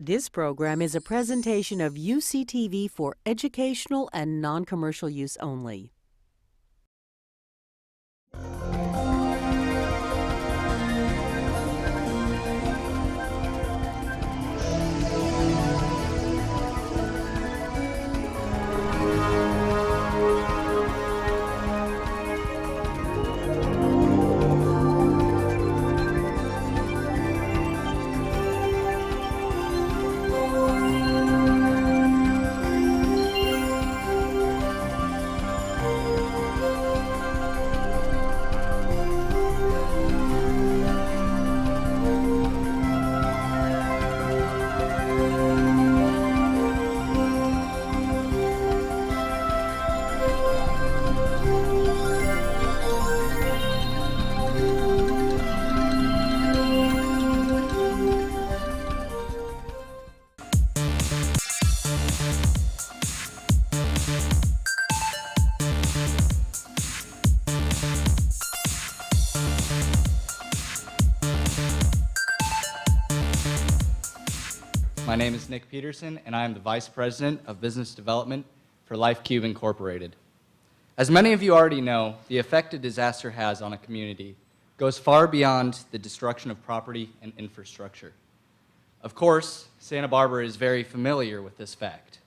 This program is a presentation of UCTV for educational and non-commercial use only. My name is Nick Peterson, and I am the Vice President of Business Development for LifeCube Incorporated. As many of you already know, the effect a disaster has on a community goes far beyond the destruction of property and infrastructure. Of course, Santa Barbara is very familiar with this fact.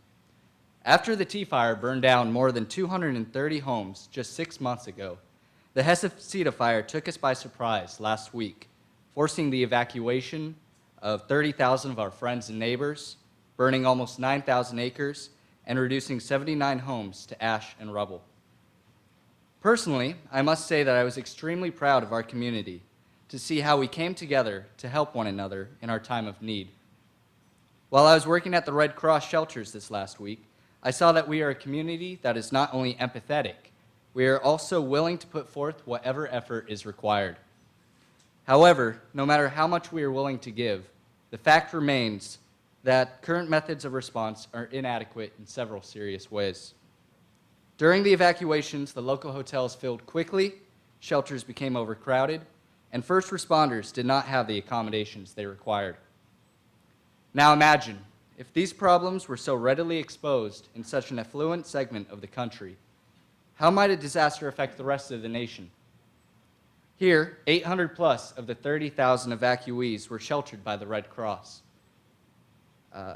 After the Tea Fire burned down more than 230 homes just 6 months ago, the Hesacita Fire took us by surprise last week, forcing the evacuation of 30,000 of our friends and neighbors, burning almost 9,000 acres, and reducing 79 homes to ash and rubble. Personally, I must say that I was extremely proud of our community to see how we came together to help one another in our time of need. While I was working at the Red Cross shelters this last week, I saw that we are a community that is not only empathetic, we are also willing to put forth whatever effort is required. However, no matter how much we are willing to give, the fact remains that current methods of response are inadequate in several serious ways. During the evacuations, the local hotels filled quickly, shelters became overcrowded, and first responders did not have the accommodations they required. Now imagine, if these problems were so readily exposed in such an affluent segment of the country, how might a disaster affect the rest of the nation? Here, 800 plus of the 30,000 evacuees were sheltered by the Red Cross.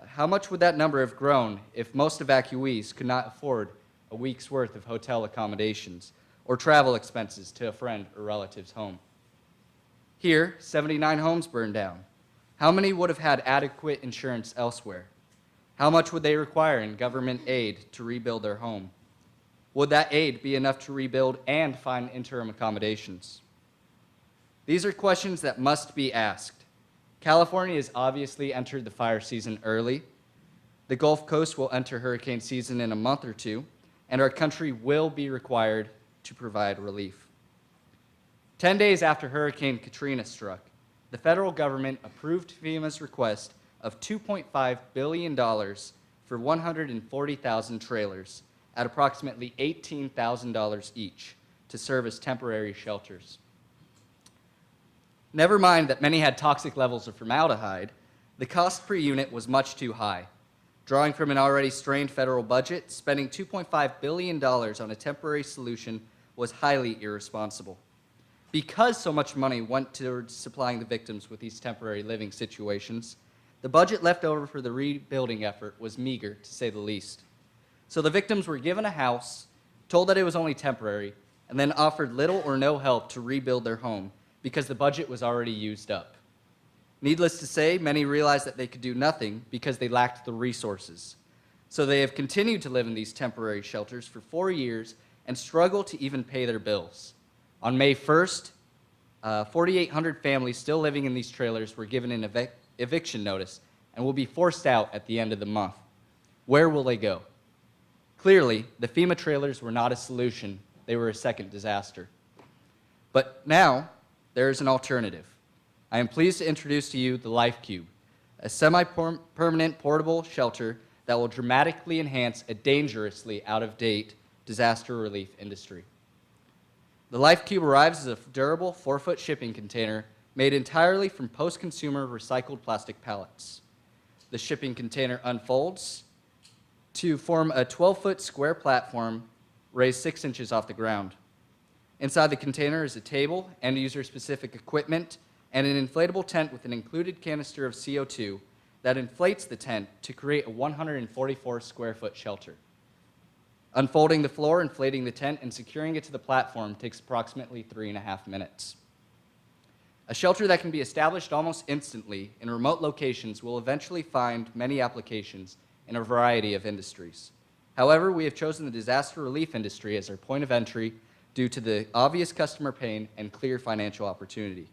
How much would that number have grown if most evacuees could not afford a week's worth of hotel accommodations or travel expenses to a friend or relative's home? Here, 79 homes burned down. How many would have had adequate insurance elsewhere? How much would they require in government aid to rebuild their home? Would that aid be enough to rebuild and find interim accommodations? These are questions that must be asked. California has obviously entered the fire season early. The Gulf Coast will enter hurricane season in a month or two, and our country will be required to provide relief. 10 days after Hurricane Katrina struck, the federal government approved FEMA's request of $2.5 billion for 140,000 trailers at approximately $18,000 each to serve as temporary shelters. Never mind that many had toxic levels of formaldehyde, the cost per unit was much too high. Drawing from an already strained federal budget, spending $2.5 billion on a temporary solution was highly irresponsible. Because so much money went towards supplying the victims with these temporary living situations, the budget left over for the rebuilding effort was meager, to say the least. So the victims were given a house, told that it was only temporary, and then offered little or no help to rebuild their home because the budget was already used up. Needless to say, many realized that they could do nothing because they lacked the resources. So they have continued to live in these temporary shelters for 4 years and struggle to even pay their bills. On May 1st, 4,800 families still living in these trailers were given an eviction notice and will be forced out at the end of the month. Where will they go? Clearly, the FEMA trailers were not a solution. They were a second disaster. But now, there is an alternative. I am pleased to introduce to you the LifeCube, a semi-permanent portable shelter that will dramatically enhance a dangerously out-of-date disaster relief industry. The LifeCube arrives as a durable 4-foot shipping container made entirely from post-consumer recycled plastic pallets. the shipping container unfolds to form a 12-foot square platform raised 6 inches off the ground. Inside the container is a table, end-user-specific equipment, and an inflatable tent with an included canister of CO2 that inflates the tent to create a 144-square-foot shelter. Unfolding the floor, inflating the tent, and securing it to the platform takes approximately 3.5 minutes. A shelter that can be established almost instantly in remote locations will eventually find many applications in a variety of industries. However, we have chosen the disaster relief industry as our point of entry due to the obvious customer pain and clear financial opportunity.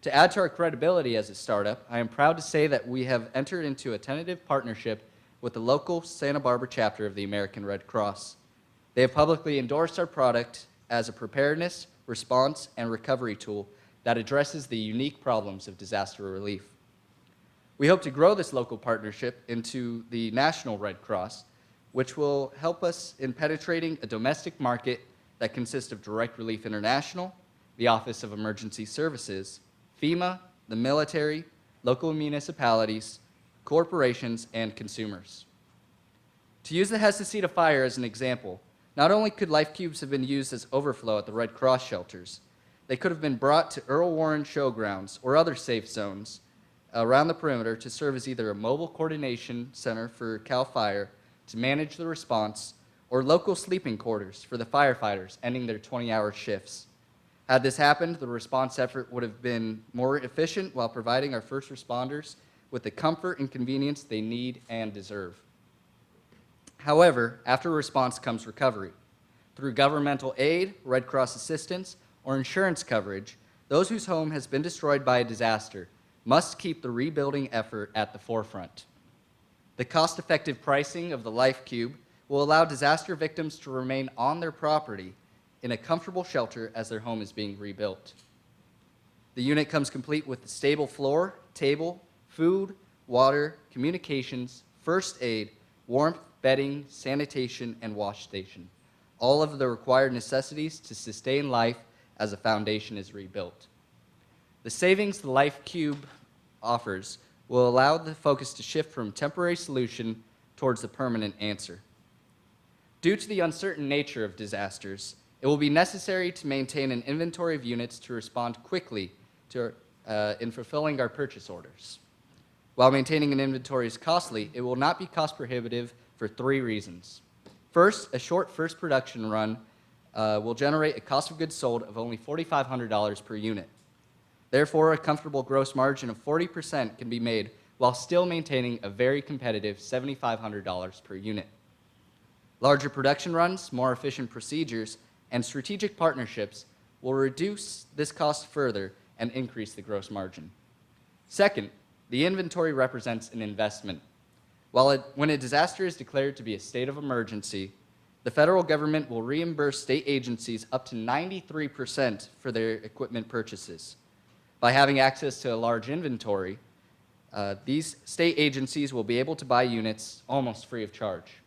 To add to our credibility as a startup, I am proud to say that we have entered into a tentative partnership with the local Santa Barbara chapter of the American Red Cross. They have publicly endorsed our product as a preparedness, response, and recovery tool that addresses the unique problems of disaster relief. We hope to grow this local partnership into the National Red Cross, which will help us in penetrating a domestic market that consists of Direct Relief International, the Office of Emergency Services, FEMA, the military, local municipalities, corporations, and consumers. To use the Hestasita fire as an example, not only could life cubes have been used as overflow at the Red Cross shelters, they could have been brought to Earl Warren showgrounds or other safe zones around the perimeter to serve as either a mobile coordination center for CAL FIRE to manage the response or local sleeping quarters for the firefighters ending their 20-hour shifts. Had this happened, the response effort would have been more efficient while providing our first responders with the comfort and convenience they need and deserve. However, after response comes recovery. Through governmental aid, Red Cross assistance, or insurance coverage, those whose home has been destroyed by a disaster must keep the rebuilding effort at the forefront. The cost-effective pricing of the Life Cube will allow disaster victims to remain on their property in a comfortable shelter as their home is being rebuilt. The unit comes complete with a stable floor, table, food, water, communications, first aid, warmth, bedding, sanitation, and wash station. All of the required necessities to sustain life as a foundation is rebuilt. The savings the Life Cube offers will allow the focus to shift from temporary solution towards the permanent answer. Due to the uncertain nature of disasters, it will be necessary to maintain an inventory of units to respond quickly to, in fulfilling our purchase orders. While maintaining an inventory is costly, it will not be cost prohibitive for 3 reasons. First, a short first production run will generate a cost of goods sold of only $4,500 per unit. Therefore, a comfortable gross margin of 40% can be made while still maintaining a very competitive $7,500 per unit. Larger production runs, more efficient procedures, and strategic partnerships will reduce this cost further and increase the gross margin. Second, the inventory represents an investment. When a disaster is declared to be a state of emergency, the federal government will reimburse state agencies up to 93% for their equipment purchases. By having access to a large inventory, these state agencies will be able to buy units almost free of charge.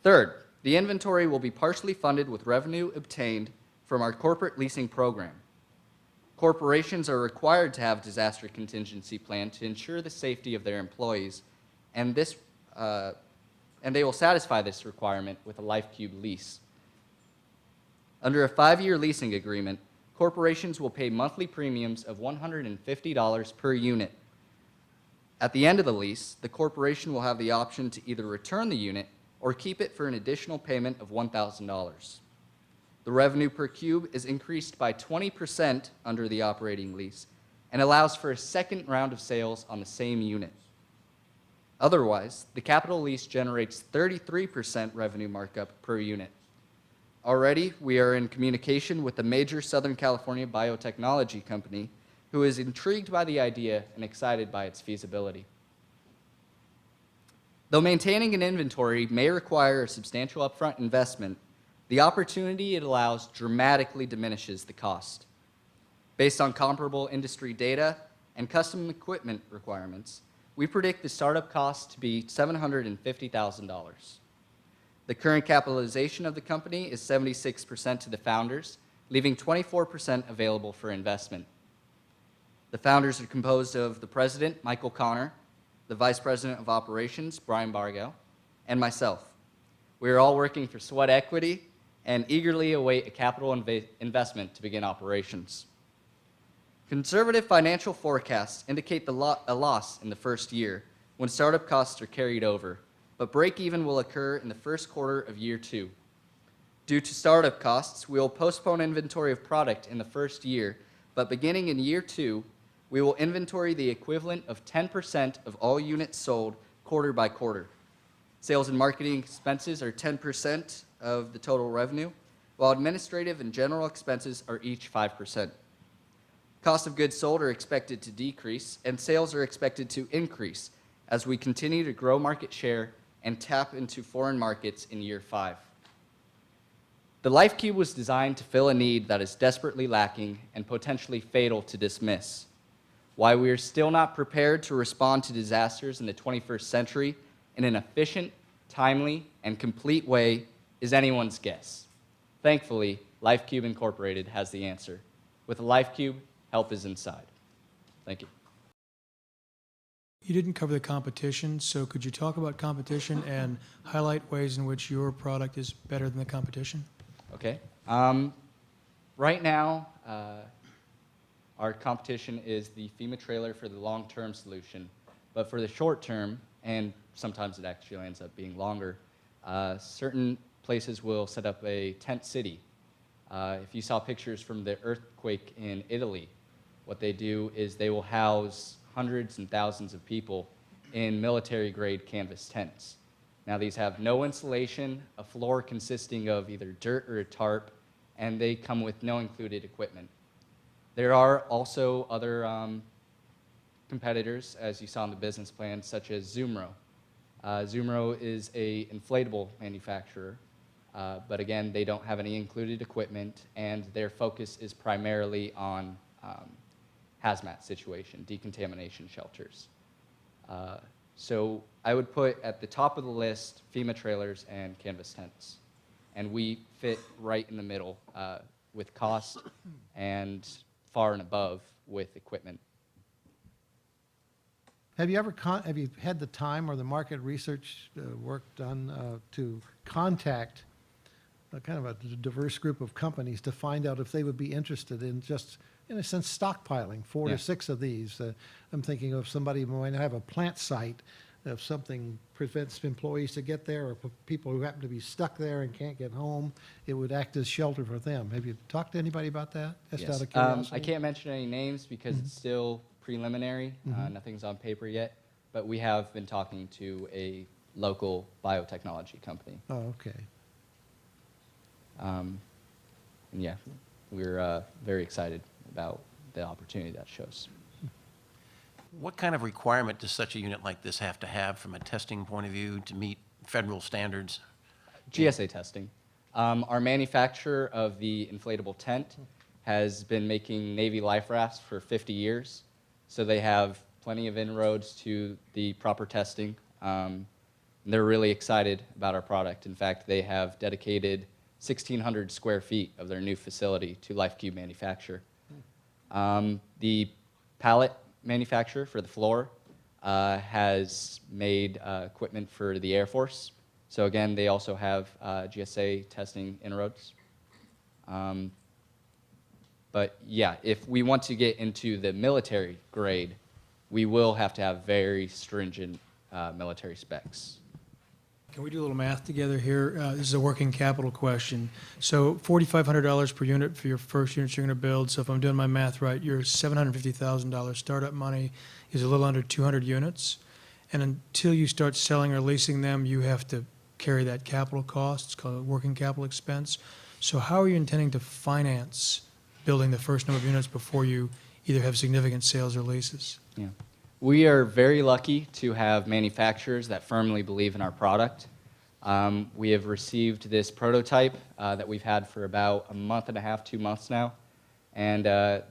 Third, the inventory will be partially funded with revenue obtained from our corporate leasing program. Corporations are required to have a disaster contingency plan to ensure the safety of their employees, and they will satisfy this requirement with a Life Cube lease. Under a 5-year leasing agreement, corporations will pay monthly premiums of $150 per unit. At the end of the lease, the corporation will have the option to either return the unit or keep it for an additional payment of $1,000. The revenue per cube is increased by 20% under the operating lease and allows for a second round of sales on the same unit. Otherwise, the capital lease generates 33% revenue markup per unit. Already, we are in communication with a major Southern California biotechnology company who is intrigued by the idea and excited by its feasibility. Though maintaining an inventory may require a substantial upfront investment, the opportunity it allows dramatically diminishes the cost. Based on comparable industry data and custom equipment requirements, we predict the startup cost to be $750,000. The current capitalization of the company is 76% to the founders, leaving 24% available for investment. The founders are composed of the president, Michael Connor, the the Vice President of Operations, Brian Bargo, and myself. We are all working for sweat equity and eagerly await a capital investment to begin operations. Conservative financial forecasts indicate a loss in the first year when startup costs are carried over, but break-even will occur in the first quarter of year 2. Due to startup costs, we will postpone inventory of product in the first year, but beginning in year 2, we will inventory the equivalent of 10% of all units sold quarter by quarter. Sales and marketing expenses are 10% of the total revenue, while administrative and general expenses are each 5%. Cost of goods sold are expected to decrease, and sales are expected to increase as we continue to grow market share and tap into foreign markets in year 5. The LifeCube was designed to fill a need that is desperately lacking and potentially fatal to dismiss. Why we are still not prepared to respond to disasters in the 21st century in an efficient, timely, and complete way is anyone's guess. Thankfully, LifeCube Incorporated has the answer. With a LifeCube, help is inside. Thank you. You didn't cover the competition, so could you talk about competition and highlight ways in which your product is better than the competition? Okay. Right now, our competition is the FEMA trailer for the long-term solution. But for the short term, and sometimes it actually ends up being longer, certain places will set up a tent city. If you saw pictures from the earthquake in Italy, what they do is they will house hundreds and thousands of people in military-grade canvas tents. Now, these have no insulation, a floor consisting of either dirt or a tarp, and they come with no included equipment. There are also other competitors, as you saw in the business plan, such as Zoomro. Zoomro is an inflatable manufacturer, but again, they don't have any included equipment, and their focus is primarily on hazmat situation, decontamination shelters. So I would put at the top of the list FEMA trailers and canvas tents. And we fit right in the middle with cost and far and above with equipment. Have you had the time or the market research work done to contact kind of a diverse group of companies to find out if they would be interested in just, in a sense, stockpiling 4 to 6 of these? I'm thinking of somebody who might have a plant site. If something prevents employees to get there, or people who happen to be stuck there and can't get home, it would act as shelter for them. Have you talked to anybody about that? Just out of curiosity? I can't mention any names because it's still preliminary. Nothing's on paper yet. But we have been talking to a local biotechnology company. Oh, okay. And yeah, we're very excited about the opportunity that shows. What kind of requirement does such a unit like this have to have from a testing point of view to meet federal standards? GSA testing. Our manufacturer of the inflatable tent has been making Navy life rafts for 50 years, so they have plenty of inroads to the proper testing. They're really excited about our product. In fact, they have dedicated 1,600 square feet of their new facility to LifeCube manufacture. The pallet manufacturer for the floor has made equipment for the Air Force. So again, they also have GSA testing inroads. But yeah, if we want to get into the military grade, we will have to have very stringent military specs. Can we do a little math together here? This is a working capital question. So $4,500 per unit for your first units you're going to build. So if I'm doing my math right, your $750,000 startup money is a little under 200 units. And until you start selling or leasing them, you have to carry that capital cost. It's called a working capital expense. So how are you intending to finance building the first number of units before you either have significant sales or leases? Yeah. We are very lucky to have manufacturers that firmly believe in our product. We have received this prototype that we've had for about a month and a half, 2 months now, and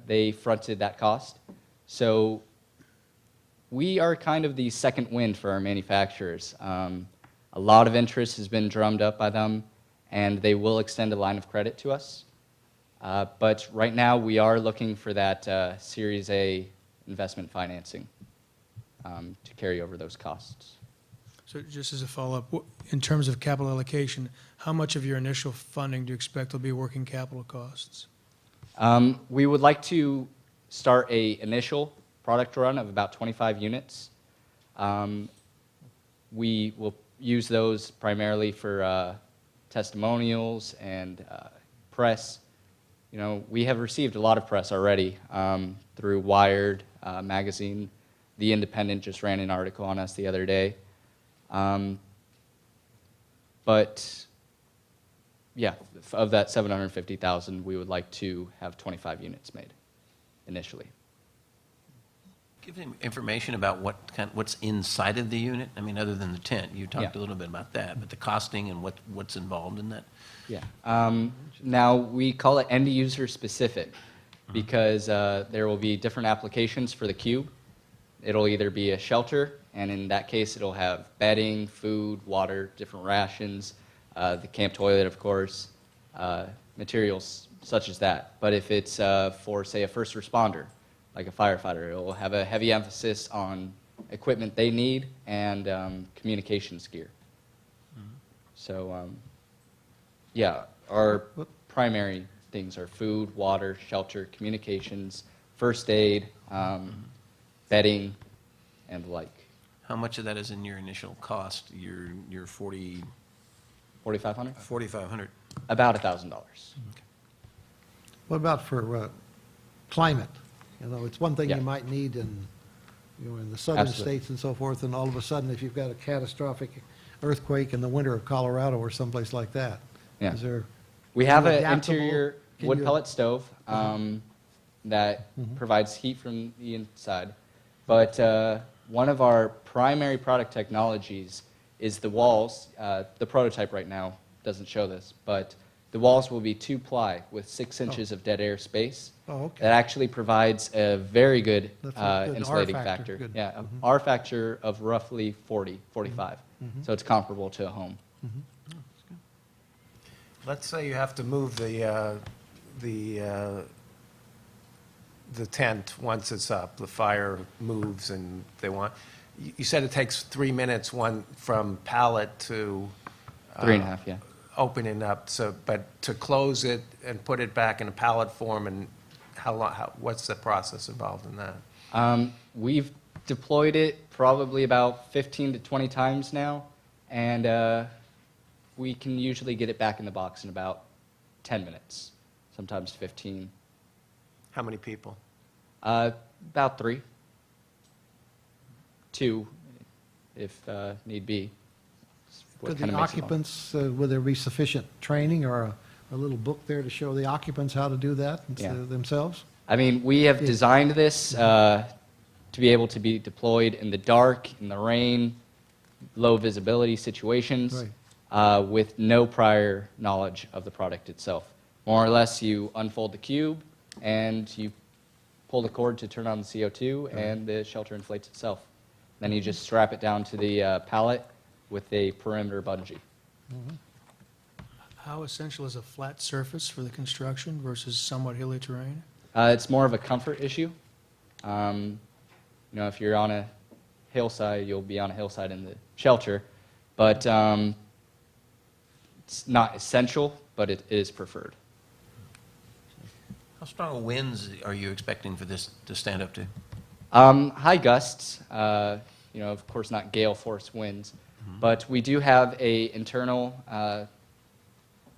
they fronted that cost. So we are kind of the second wind for our manufacturers. A lot of interest has been drummed up by them, and they will extend a line of credit to us. But right now, we are looking for that Series A investment financing. to carry over those costs. So just as a follow-up, in terms of capital allocation, how much of your initial funding do you expect will be working capital costs? We would like to start a initial product run of about 25 units. We will use those primarily for testimonials and press. You know, we have received a lot of press already through Wired magazine. The Independent just ran an article on us the other day. But yeah, of that 750,000, we would like to have 25 units made initially. Give them information about what's inside of the unit. I mean, other than the tent, you talked Yeah. a little bit about that, but the costing and what's involved in that. Yeah. Now, we call it end user specific because there will be different applications for the cube. It'll either be a shelter, and in that case, it'll have bedding, food, water, different rations, the camp toilet, of course, materials such as that. But if it's for, say, a first responder, like a firefighter, it will have a heavy emphasis on equipment they need and communications gear. So, yeah, our primary things are food, water, shelter, communications, first aid, bedding, and the like. How much of that is in your initial cost, your 4,500? 4,500? About $1,000. What about for climate? You know, it's one thing Yeah. you might need in, you know, in the southern Absolutely. states and so forth, and all of a sudden, if you've got a catastrophic earthquake in the winter of Colorado or someplace like that, Yeah. is there? We have you an adaptable? interior Can wood you- pellet stove that provides heat from the inside. But one of our primary product technologies is the walls. The prototype right now doesn't show this, but the walls will be 2-ply with 6 inches of dead air space. Oh, okay. That actually provides a very good That's a good R insulating factor, factor. good. Yeah, a R factor of roughly 40, 45. So it's comparable to a home. Let's say you have to move the tent once it's up, the fire moves and they want, you said it takes 3 minutes, one from pallet to. 3.5, yeah. Opening up, so, but to close it and put it back in a pallet form, and how long, what's the process involved in that? We've deployed it probably about 15 to 20 times now, and we can usually get it back in the box in about 10 minutes, sometimes 15. How many people? About 3. 2, if need be. What Could kinda the makes it long. occupants, would there be sufficient training or a little book there to show the occupants how to do that Yeah. themselves? I mean, we have designed this to be able to be deployed in the dark, in the rain, low visibility situations, with no prior knowledge of the product itself. More or less, you unfold the cube and you pull the cord to turn on the CO2, and the shelter inflates itself. Then you just strap it down to the pallet with a perimeter bungee. How essential is a flat surface for the construction versus somewhat hilly terrain? It's more of a comfort issue. You know, if you're on a hillside, you'll be on a hillside in the shelter, but it's not essential, but it is preferred. How strong of winds are you expecting for this to stand up to? High gusts, you know, of course not gale force winds, but we do have a internal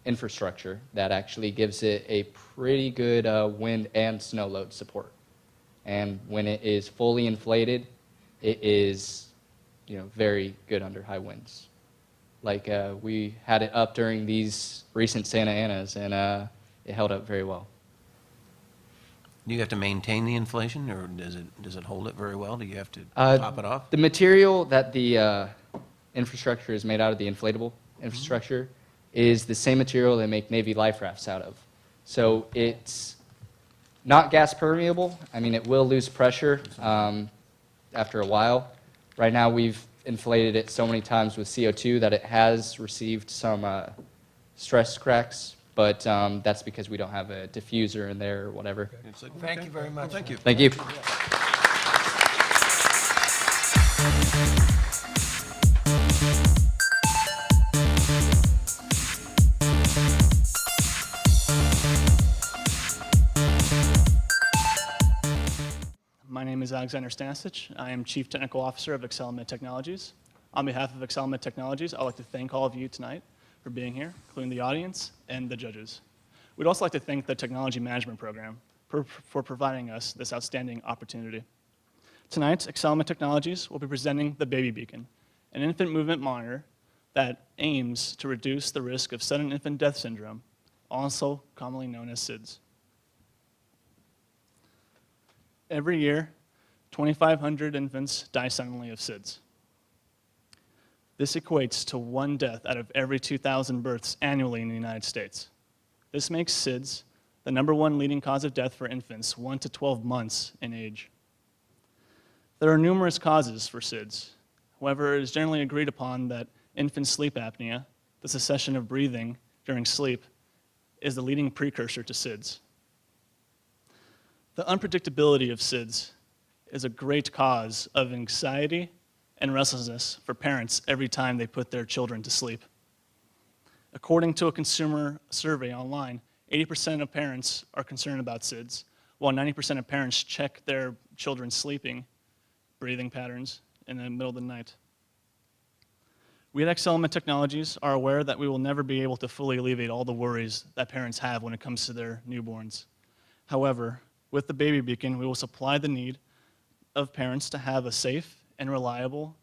infrastructure that actually gives it a pretty good wind and snow load support. And when it is fully inflated, it is, you know, very good under high winds. Like we had it up during these recent Santa Anas, and it held up very well. Do you have to maintain the inflation, or does it hold it very well? Do you have to top it off? The material that the infrastructure is made out of, the inflatable infrastructure, is the same material they make Navy life rafts out of. So it's not gas permeable. I mean, it will lose pressure after a while. Right now, we've inflated it so many times with CO2 that it has received some stress cracks, but that's because we don't have a diffuser in there or whatever. Thank you very much. Thank you. Thank you. Alexander Stanisic. I am Chief Technical Officer of ExcelMed Technologies. On behalf of ExcelMed Technologies, I'd like to thank all of you tonight for being here, including the audience and the judges. We'd also like to thank the Technology Management Program for providing us this outstanding opportunity. Tonight, ExcelMed Technologies will be presenting the Baby Beacon, an infant movement monitor that aims to reduce the risk of sudden infant death syndrome, also commonly known as SIDS. Every year, 2,500 infants die suddenly of SIDS. This equates to 1 death out of every 2,000 births annually in the United States. This makes SIDS the #1 leading cause of death for infants 1 to 12 months in age. There are numerous causes for SIDS. However, it is generally agreed upon that infant sleep apnea, the cessation of breathing during sleep, is the leading precursor to SIDS. The unpredictability of SIDS is a great cause of anxiety and restlessness for parents every time they put their children to sleep. According to a consumer survey online, 80% of parents are concerned about SIDS, while 90% of parents check their children's breathing patterns in the middle of the night. We at ExcelMed Technologies are aware that we will never be able to fully alleviate all the worries that parents have when it comes to their newborns. However, with the Baby Beacon, we will supply the need of parents to have a safe and reliable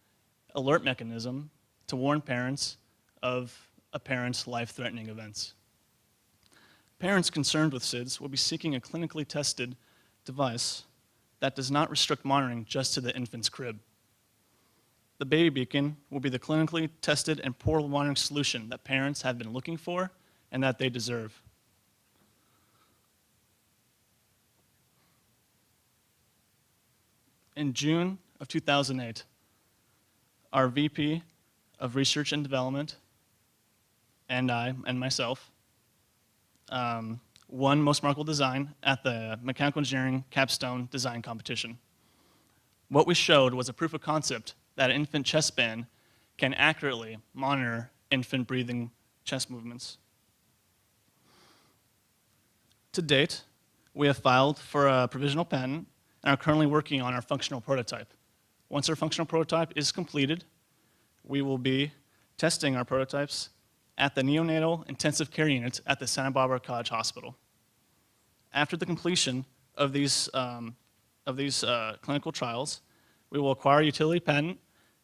alert mechanism to warn parents of a parent's life-threatening events. Parents concerned with SIDS will be seeking a clinically tested device that does not restrict monitoring just to the infant's crib. The Baby Beacon will be the clinically tested and portable monitoring solution that parents have been looking for and that they deserve. In June of 2008, our VP of Research and Development and I and myself won Most Remarkable Design at the Mechanical Engineering Capstone Design Competition. What we showed was a proof of concept that an infant chest band can accurately monitor infant breathing chest movements. To date, we have filed for a provisional patent and are currently working on our functional prototype. Once our functional prototype is completed, we will be testing our prototypes at the neonatal intensive care unit at the Santa Barbara College Hospital. After the completion of these clinical trials, we will acquire a utility patent,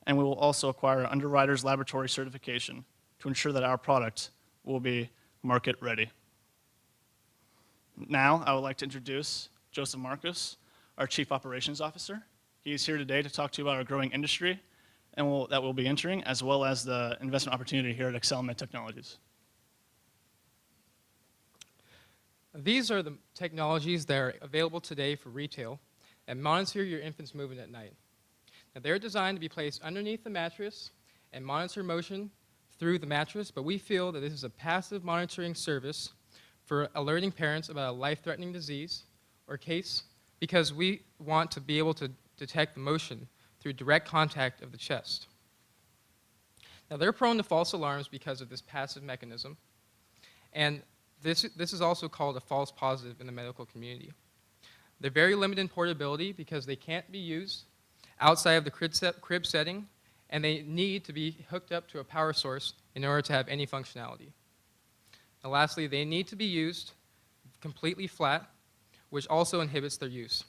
and we will also acquire an underwriter's laboratory certification to ensure that our product will be market ready. Now, I would like to introduce Joseph Marcos, our Chief Operations Officer. He is here today to talk to you about our growing industry and that we'll be entering, as well as the investment opportunity here at ExcelMed Technologies. These are the technologies that are available today for retail and monitor your infant's movement at night. Now, they're designed to be placed underneath the mattress and monitor motion through the mattress, but we feel that this is a passive monitoring service for alerting parents about a life-threatening disease or case, because we want to be able to detect the motion through direct contact of the chest. Now, they're prone to false alarms because of this passive mechanism, and this is also called a false positive in the medical community. They're very limited in portability because they can't be used outside of the crib setting, and they need to be hooked up to a power source in order to have any functionality. And lastly, they need to be used completely flat, which also inhibits their use.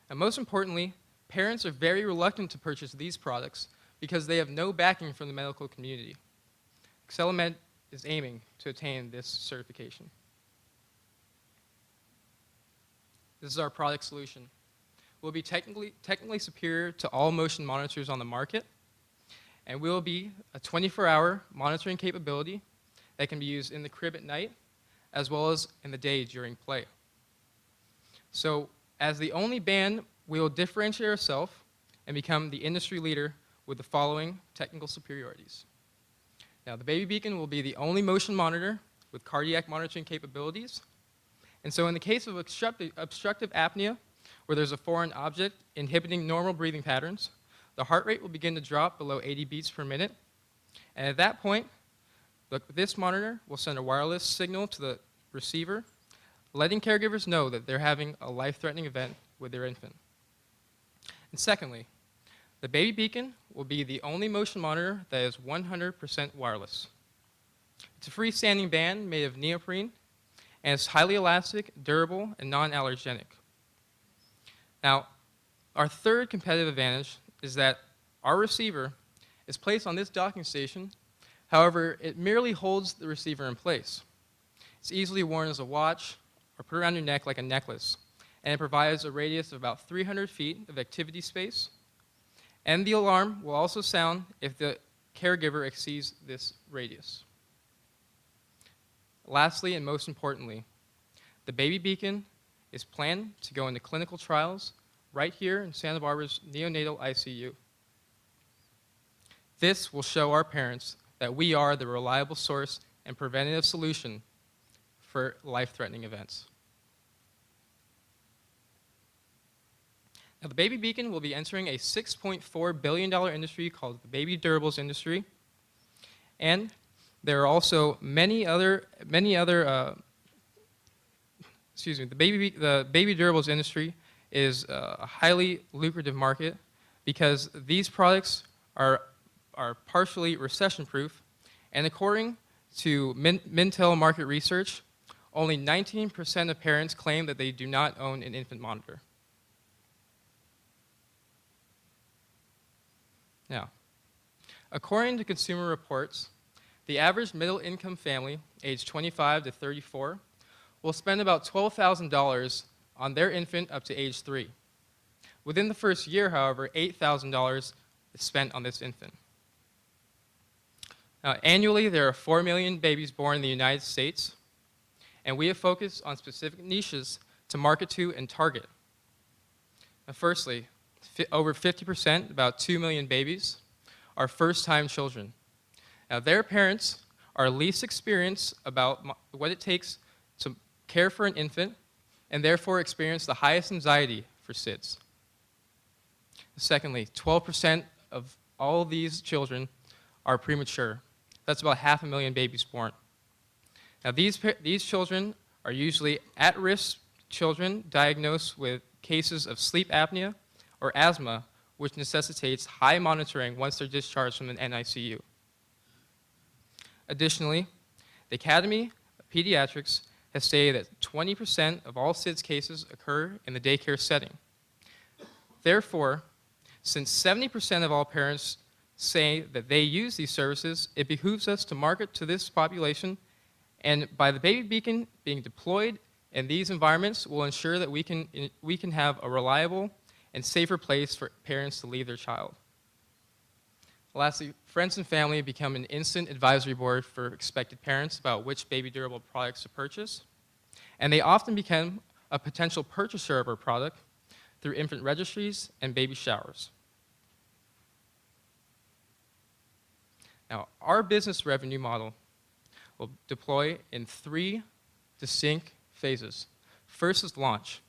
And most importantly, parents are very reluctant to purchase these products because they have no backing from the medical community. ExcelMed is aiming to attain this certification. This is our product solution. We'll be technically superior to all motion monitors on the market, and we'll be a 24-hour monitoring capability that can be used in the crib at night, as well as in the day during play. So, as the only band, we will differentiate ourselves and become the industry leader with the following technical superiorities. Now, the Baby Beacon will be the only motion monitor with cardiac monitoring capabilities. And so in the case of obstructive apnea, where there's a foreign object inhibiting normal breathing patterns, the heart rate will begin to drop below 80 beats per minute. And at that point, this monitor will send a wireless signal to the receiver, letting caregivers know that they're having a life-threatening event with their infant. And secondly, the baby beacon will be the only motion monitor that is 100% wireless. It's a freestanding band made of neoprene, and it's highly elastic, durable, and non-allergenic. Now, our third competitive advantage is that our receiver is placed on this docking station. However, it merely holds the receiver in place. It's easily worn as a watch or put around your neck like a necklace, and it provides a radius of about 300 feet of activity space. And the alarm will also sound if the caregiver exceeds this radius. Lastly, and most importantly, the baby beacon is planned to go into clinical trials right here in Santa Barbara's neonatal ICU. This will show our parents that we are the reliable source and preventative solution for life-threatening events. Now, the baby beacon will be entering a $6.4 billion industry called the baby durables industry, and there are also the baby durables industry is a highly lucrative market because these products are partially recession-proof, and according to Mintel market research, only 19% of parents claim that they do not own an infant monitor. Now, according to Consumer Reports, the average middle-income family, aged 25 to 34, will spend about $12,000 on their infant up to age 3. Within the first year, however, $8,000 is spent on this infant. Now, annually, there are 4 million babies born in the United States, and we have focused on specific niches to market to and target. Now, firstly, over 50%, about 2 million babies, are first-time children. Now, their parents are least experienced about what it takes to care for an infant, and therefore experience the highest anxiety for SIDS. Secondly, 12% of all these children are premature. That's about 500,000 babies born. Now, these children are usually at-risk children diagnosed with cases of sleep apnea or asthma, which necessitates high monitoring once they're discharged from an NICU. Additionally, the Academy of Pediatrics has stated that 20% of all SIDS cases occur in the daycare setting. Therefore, since 70% of all parents say that they use these services, it behooves us to market to this population, and by the baby beacon being deployed in these environments will ensure that we can have a reliable and safer place for parents to leave their child. Lastly, friends and family become an instant advisory board for expected parents about which baby durable products to purchase, and they often become a potential purchaser of our product through infant registries and baby showers. Now, our business revenue model will deploy in 3 distinct phases. First is launch.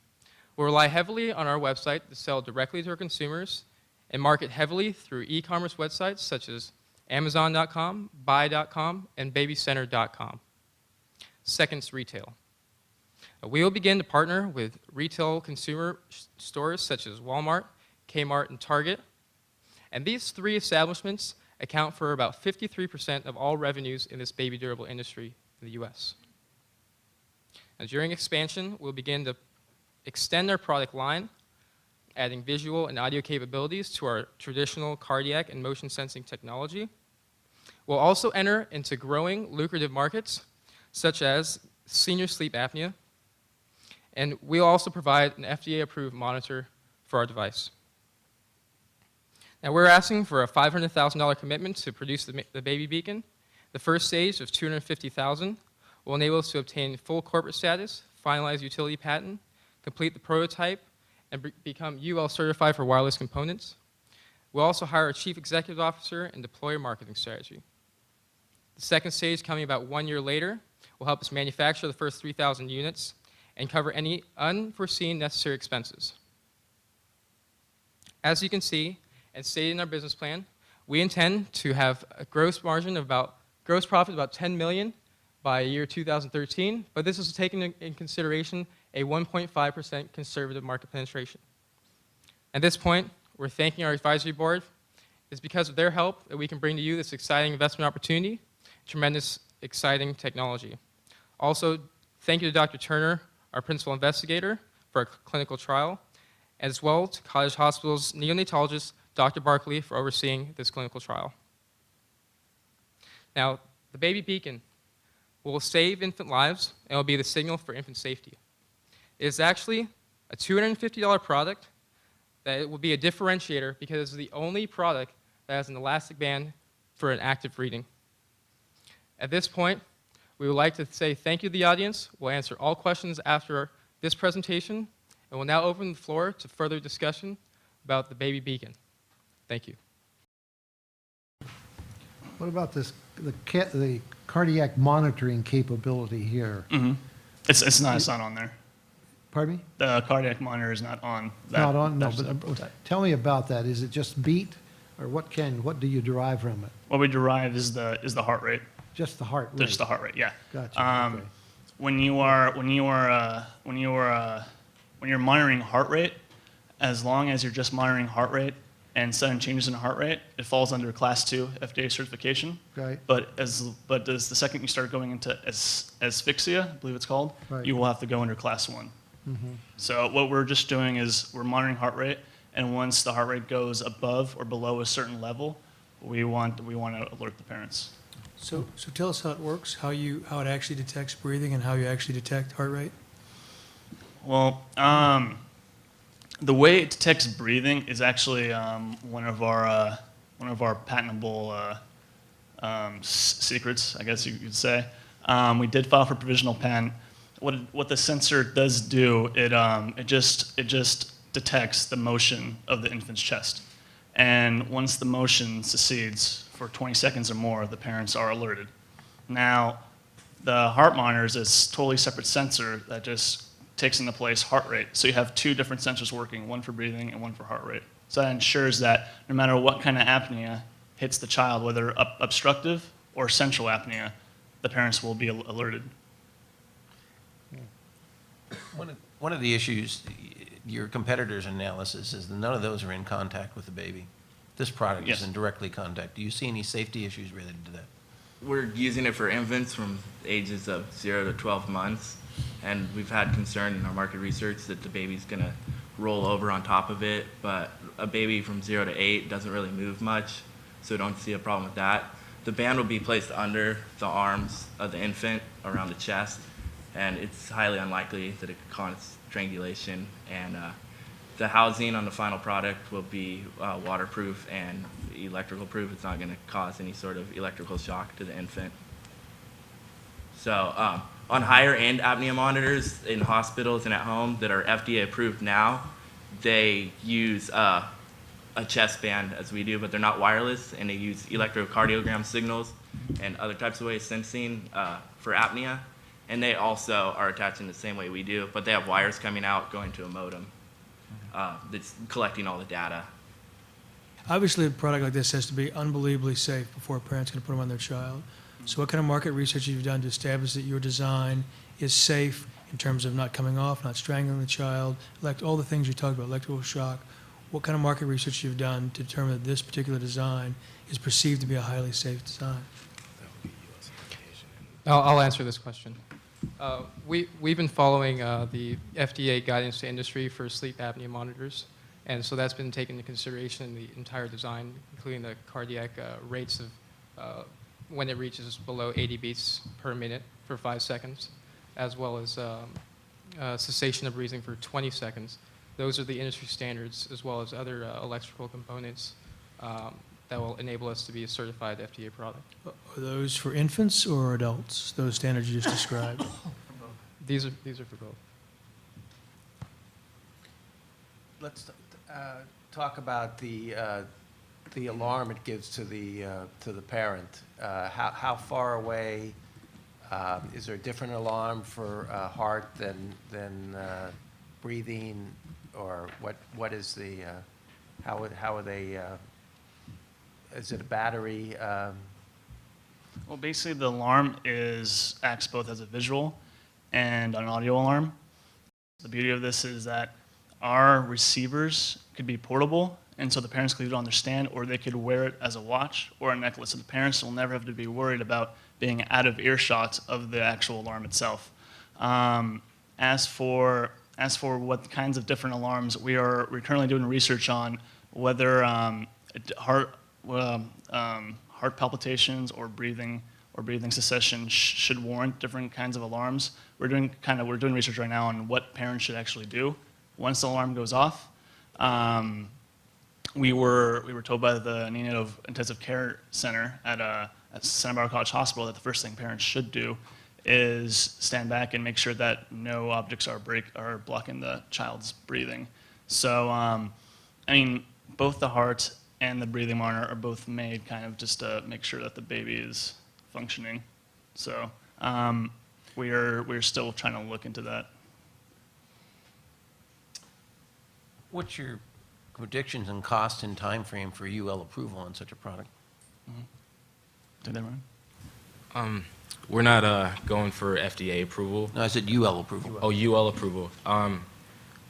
We'll rely heavily on our website to sell directly to our consumers and market heavily through e-commerce websites such as Amazon.com, Buy.com, and BabyCenter.com. Second is retail. We will begin to partner with retail consumer stores such as Walmart, Kmart, and Target. And these 3 establishments account for about 53% of all revenues in this baby durable industry in the US. Now, during expansion, we'll begin to extend our product line, adding visual and audio capabilities to our traditional cardiac and motion sensing technology. We'll also enter into growing lucrative markets, such as senior sleep apnea, and we'll also provide an FDA-approved monitor for our device. Now, we're asking for a $500,000 commitment to produce the baby beacon. The first stage of $250,000 will enable us to obtain full corporate status, finalize utility patent, complete the prototype, and become UL certified for wireless components. We'll also hire a chief executive officer and deploy a marketing strategy. The second stage, coming about 1 year later, will help us manufacture the first 3,000 units and cover any unforeseen necessary expenses. As you can see, and stated in our business plan, we intend to have a gross profit of about $10 million by year 2013, but this is taking in consideration a 1.5% conservative market penetration. At this point, we're thanking our advisory board. It's because of their help that we can bring to you this exciting investment opportunity, tremendous, exciting technology. Also, thank you to Dr. Turner, our principal investigator, for our clinical trial, as well to Cottage Hospital's neonatologist, Dr. Barkley, for overseeing this clinical trial. Now, the baby beacon will save infant lives and will be the signal for infant safety. It is actually a $250 product that it will be a differentiator because it's the only product that has an elastic band for an active reading. At this point, we would like to say thank you to the audience. We'll answer all questions after this presentation, and we'll now open the floor to further discussion about the baby beacon. Thank you. What about this, the cardiac monitoring capability here? It's not on there. Pardon me? The cardiac monitor is not on that. Not on, no, that but prototype. tell me about that. Is it just beat, or what do you derive from it? What we derive is the heart rate. Just the heart rate? Just the heart rate, yeah. Gotcha, okay. When you're monitoring heart rate, as long as you're just monitoring heart rate and sudden changes in heart rate, it falls under Class 2 FDA certification. Right. But as the second you start going into asphyxia, I believe it's called, Right. you will have to go under Class 1. So what we're just doing is we're monitoring heart rate, and once the heart rate goes above or below a certain level, we want to alert the parents. So tell us how it works, how it actually detects breathing and how you actually detect heart rate. Well, the way it detects breathing is actually one of our patentable secrets, I guess you could say. We did file for provisional patent. What the sensor does do, it just detects the motion of the infant's chest, and once the motion succeeds for 20 seconds or more, the parents are alerted. Now, the heart monitor is a totally separate sensor that just takes into place heart rate. So you have two different sensors working, one for breathing and one for heart rate. So that ensures that no matter what kind of apnea hits the child, whether obstructive or central apnea, the parents will be alerted. One of the issues, your competitors' analysis is that none of those are in contact with the baby. This product Yes. is in directly contact. Do you see any safety issues related to that? We're using it for infants from ages of 0 to 12 months, and we've had concern in our market research that the baby's going to roll over on top of it, but a baby from 0 to 8 doesn't really move much, so we don't see a problem with that. The band will be placed under the arms of the infant around the chest, and it's highly unlikely that it could cause strangulation, and the housing on the final product will be waterproof and electrical proof. It's not going to cause any sort of electrical shock to the infant. So on higher end apnea monitors in hospitals and at home that are FDA approved now, they use a chest band as we do, but they're not wireless, and they use electrocardiogram signals and other types of ways sensing for apnea. And they also are attached in the same way we do, but they have wires coming out going to a modem that's collecting all the data. Obviously, a product like this has to be unbelievably safe before a parent's going to put them on their child. So what kind of market research have you done to establish that your design is safe in terms of not coming off, not strangling the child, all the things you talked about, electrical shock? What kind of market research you've done to determine that this particular design is perceived to be a highly safe design? I'll answer this question. We've been following the FDA guidance to industry for sleep apnea monitors, and so that's been taken into consideration in the entire design, including the cardiac rates of when it reaches below 80 beats per minute for 5 seconds, as well as cessation of breathing for 20 seconds. Those are the industry standards, as well as other electrical components that will enable us to be a certified FDA product. Are those for infants or adults, those standards you just described? These are for both. Let's talk about the alarm it gives to the parent. How far away, is there a different alarm for heart than breathing, or what is the, how are they, is it a battery? Well, basically, the alarm acts both as a visual and an audio alarm. The beauty of this is that our receivers could be portable And so the parents could leave it on their stand, or they could wear it as a watch or a necklace. So the parents will never have to be worried about being out of earshot of the actual alarm itself. As for what kinds of different alarms, we're currently doing research on whether heart palpitations or breathing cessation should warrant different kinds of alarms. We're doing research right now on what parents should actually do once the alarm goes off. We were told by the neonatal intensive care center at Santa Barbara College Hospital that the first thing parents should do is stand back and make sure that no objects are blocking the child's breathing. So, I mean, both the heart and the breathing monitor are both made kind of just to make sure that the baby is functioning. So, we're still trying to look into that. What's your predictions and cost and time frame for UL approval on such a product? Did that right? We're not going for FDA approval. No, I said UL approval. Oh, UL approval.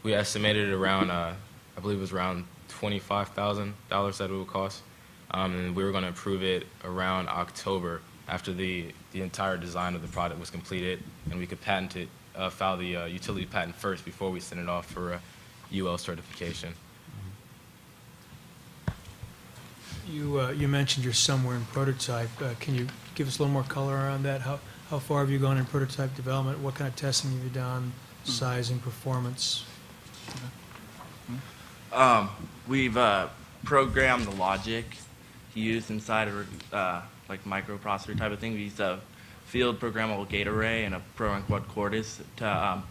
We estimated around, I believe it was around $25,000 that it would cost. And we were going to approve it around October after the entire design of the product was completed, and we could patent it, file the utility patent first before we send it off for UL certification. You mentioned you're somewhere in prototype. Can you give us a little more color around that? How far have you gone in prototype development? What kind of testing have you done? Sizing, performance? We've programmed the logic used inside of like microprocessor type of thing. We used a field programmable gate array and a program quad cordis to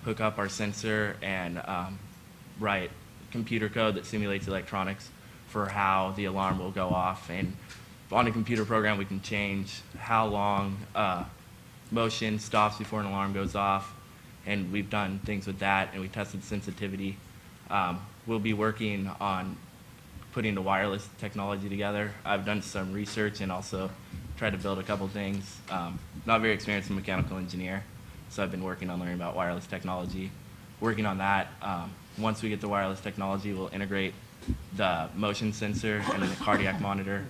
hook up our sensor and write computer code that simulates electronics for how the alarm will go off. And on a computer program, we can change how long motion stops before an alarm goes off. And we've done things with that, and we tested sensitivity. We'll be working on putting the wireless technology together. I've done some research and also tried to build a couple things. Not very experienced in mechanical engineer, so I've been working on learning about wireless technology. Working on that. Once we get the wireless technology, we'll integrate the motion sensor and then the cardiac monitor,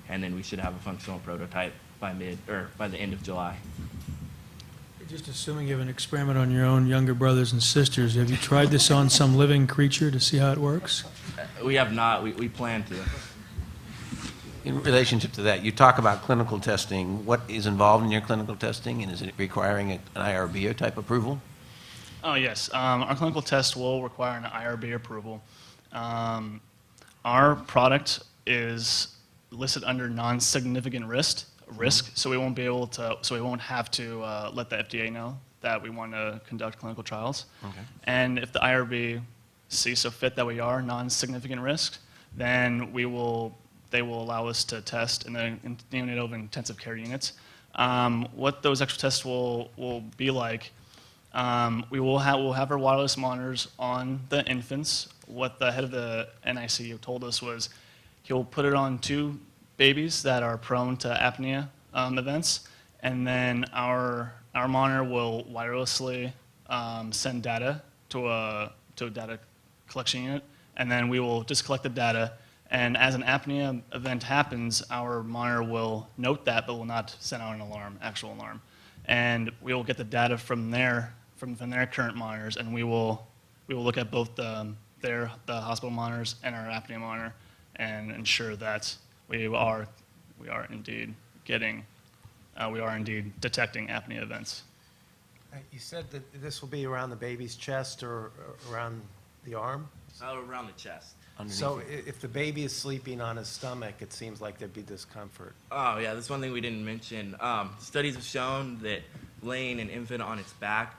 and then we should have a functional prototype by the end of July. Just assuming you have an experiment on your own younger brothers and sisters, have you tried this on some living creature to see how it works? We have not. We plan to. In relationship to that, you talk about clinical testing. What is involved in your clinical testing, and is it requiring an IRB type approval? Oh, yes. Our clinical test will require an IRB approval. Our product is listed under non-significant risk, so we won't have to let the FDA know that we want to conduct clinical trials. Okay. And if the IRB sees so fit that we are non-significant risk, then they will allow us to test in the neonatal intensive care units. What those extra tests will be like, we'll have our wireless monitors on the infants. What the head of the NICU told us was he'll put it on 2 babies that are prone to apnea events, and then our monitor will wirelessly send data to a data collection unit, and then we will just collect the data. And as an apnea event happens, our monitor will note that, but will not send out an actual alarm. And we will get the data from their current monitors, and we will look at both the hospital monitors and our apnea monitor, and ensure that we are indeed detecting apnea events. You said that this will be around the baby's chest or around the arm? Around the chest. So if the baby is sleeping on his stomach, it seems like there'd be discomfort. Oh, yeah, that's one thing we didn't mention. Studies have shown that laying an infant on its back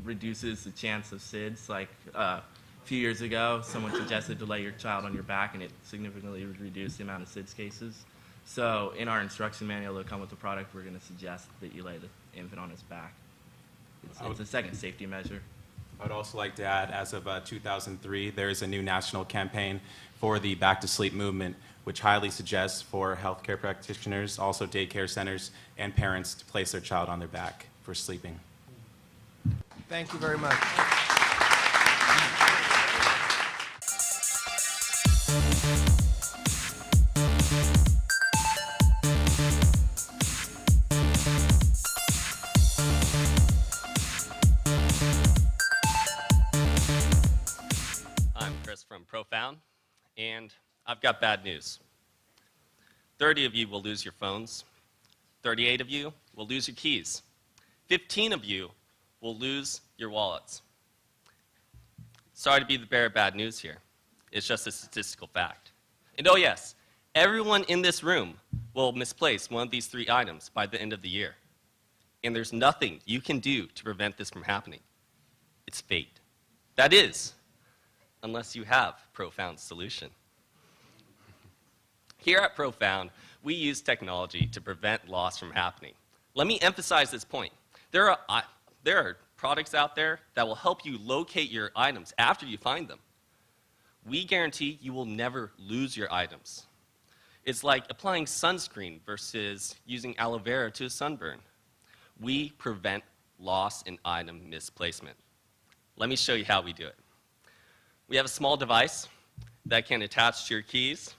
reduces the chance of SIDS. Like a few years ago, someone suggested to lay your child on your back, and it significantly reduced the amount of SIDS cases. So in our instruction manual that come with the product, we're going to suggest that you lay the infant on its back. It's a second safety measure. I would also like to add, as of 2003, there is a new national campaign for the Back to Sleep movement, which highly suggests for healthcare practitioners, also daycare centers, and parents to place their child on their back for sleeping. Thank you very much. I've got bad news. 30 of you will lose your phones. 38 of you will lose your keys. 15 of you will lose your wallets. Sorry to be the bearer of bad news here. It's just a statistical fact. And oh yes, everyone in this room will misplace one of these 3 items by the end of the year. And there's nothing you can do to prevent this from happening. It's fate. That is, unless you have Profound's solution. Here at Profound, we use technology to prevent loss from happening. Let me emphasize this point. There are products out there that will help you locate your items after you find them. We guarantee you will never lose your items. It's like applying sunscreen versus using aloe vera to a sunburn. We prevent loss in item misplacement. Let me show you how we do it. We have a small device that can attach to your keys,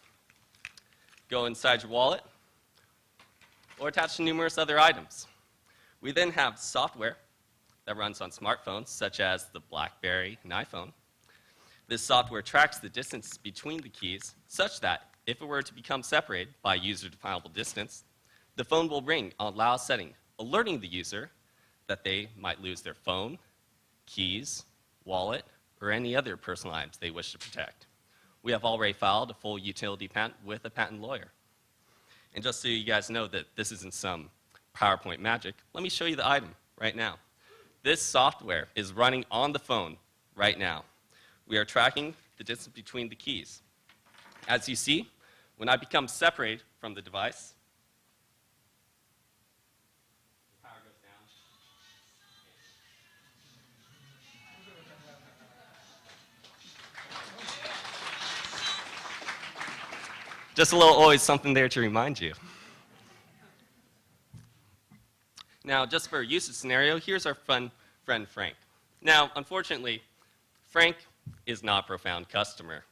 go inside your wallet, or attach to numerous other items. We then have software that runs on smartphones, such as the BlackBerry and iPhone. This software tracks the distance between the keys, such that if it were to become separated by user-definable distance, the phone will ring on a loud setting, alerting the user that they might lose their phone, keys, wallet, or any other personal items they wish to protect. We have already filed a full utility patent with a patent lawyer. And just so you guys know that this isn't some PowerPoint magic, let me show you the item right now. This software is running on the phone right now. We are tracking the distance between the keys. As you see, when I become separated from the device, the power goes down. Just a little always something there to remind you. Now, just for a usage scenario, here's our fun friend Frank. Now, unfortunately, Frank is not a Profound customer.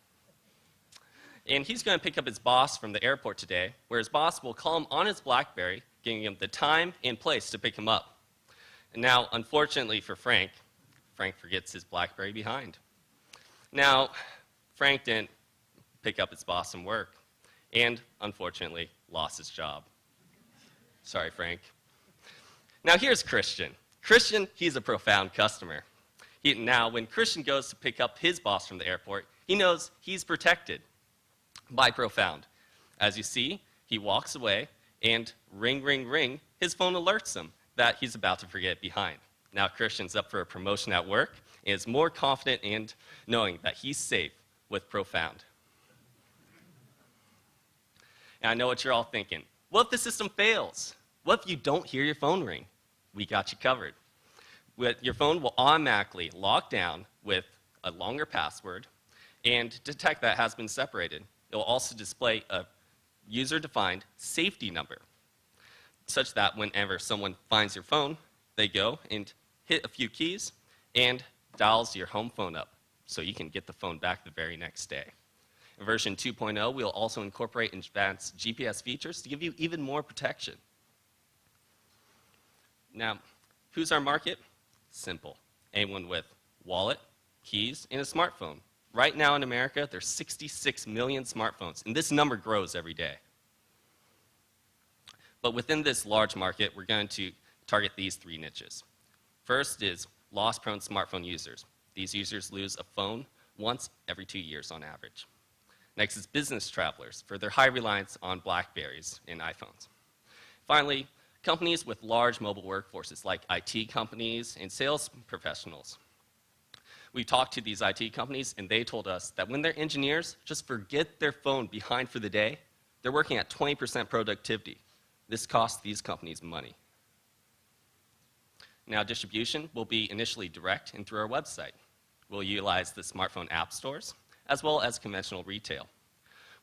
And he's going to pick up his boss from the airport today, where his boss will call him on his BlackBerry, giving him the time and place to pick him up. And now, unfortunately for Frank, Frank forgets his BlackBerry behind. Now, Frank didn't pick up his boss from work, and unfortunately lost his job. Sorry, Frank. Now here's Christian. Christian, he's a Profound customer. Now, when Christian goes to pick up his boss from the airport, he knows he's protected by Profound. As you see, he walks away, and ring, ring, ring, his phone alerts him that he's about to forget behind. Now Christian's up for a promotion at work and is more confident in knowing that he's safe with Profound. And I know what you're all thinking. What if the system fails? What if you don't hear your phone ring? We got you covered. Your phone will automatically lock down with a longer password and detect that it has been separated. It will also display a user-defined safety number, such that whenever someone finds your phone, they go and hit a few keys and dials your home phone up so you can get the phone back the very next day. In version 2.0, we'll also incorporate advanced GPS features to give you even more protection. Now, who's our market? Simple. Anyone with wallet, keys, and a smartphone. Right now in America, there's 66 million smartphones, and this number grows every day. But within this large market, we're going to target these 3 niches. First is loss-prone smartphone users. These users lose a phone once every 2 years on average. Next is business travelers for their high reliance on BlackBerries and iPhones. Finally, companies with large mobile workforces like IT companies and sales professionals. We talked to these IT companies and they told us that when their engineers just forget their phone behind for the day, they're working at 20% productivity. This costs these companies money. Now, distribution will be initially direct and through our website. We'll utilize the smartphone app stores as well as conventional retail.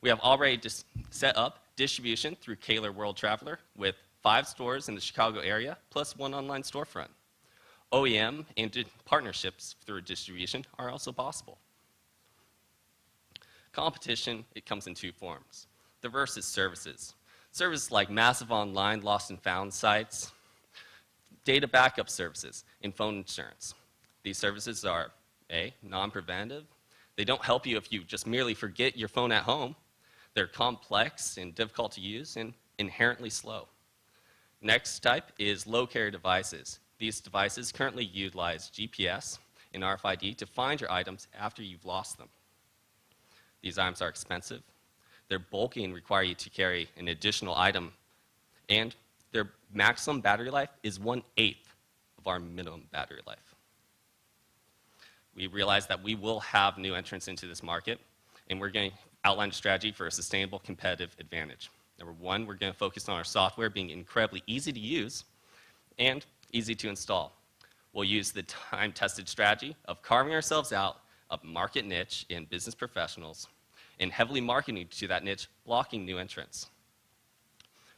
We have already set up distribution through Kaler World Traveler with 5 stores in the Chicago area, plus 1 online storefront. OEM and partnerships through distribution are also possible. Competition, it comes in 2 forms. The first is services. Services like massive online lost and found sites, data backup services, and phone insurance. These services are A, non-preventative. They don't help you if you just merely forget your phone at home. They're complex and difficult to use and inherently slow. Next type is low-carrier devices. These devices currently utilize GPS and RFID to find your items after you've lost them. These items are expensive, they're bulky and require you to carry an additional item, and their maximum battery life is 1/8 of our minimum battery life. We realize that we will have new entrants into this market, and we're going to outline a strategy for a sustainable competitive advantage. Number one, we're going to focus on our software being incredibly easy to use and easy to install. We'll use the time-tested strategy of carving ourselves out a market niche in business professionals and heavily marketing to that niche, blocking new entrants.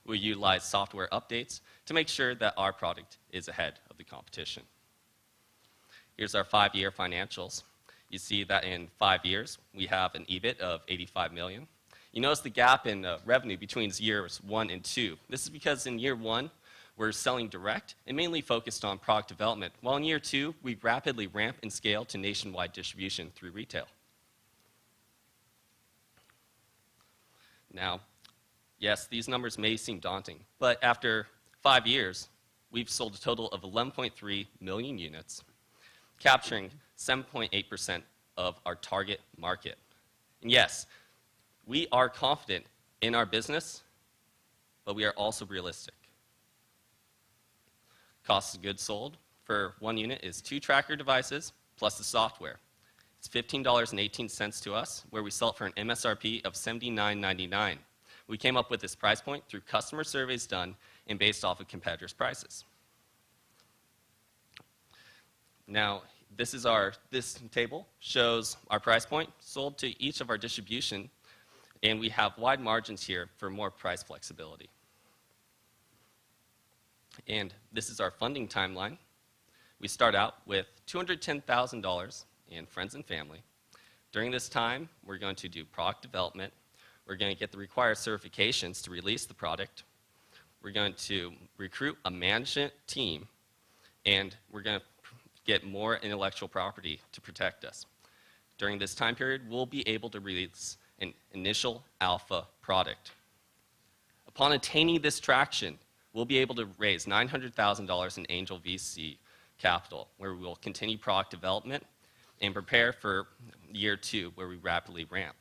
We'll utilize software updates to make sure that our product is ahead of the competition. Here's our 5-year financials. You see that in 5 years, we have an EBIT of 85 million. You notice the gap in revenue between years 1 and 2. This is because in year 1, we're selling direct and mainly focused on product development, while in year 2, we rapidly ramp and scale to nationwide distribution through retail. Now, yes, these numbers may seem daunting, but after 5 years, we've sold a total of 11.3 million units, capturing 7.8% of our target market. And yes, we are confident in our business, but we are also realistic. Cost of goods sold for 1 unit is 2 tracker devices plus the software. It's $15.18 to us, where we sell it for an MSRP of $79.99. We came up with this price point through customer surveys done and based off of competitors' prices. Now, this table shows our price point sold to each of our distribution, and we have wide margins here for more price flexibility. And this is our funding timeline. We start out with $210,000 in friends and family. During this time, we're going to do product development. We're going to get the required certifications to release the product. We're going to recruit a management team, and we're going to get more intellectual property to protect us. During this time period, we'll be able to release an initial alpha product. Upon attaining this traction, we'll be able to raise $900,000 in angel VC capital, where we will continue product development and prepare for year 2, where we rapidly ramp.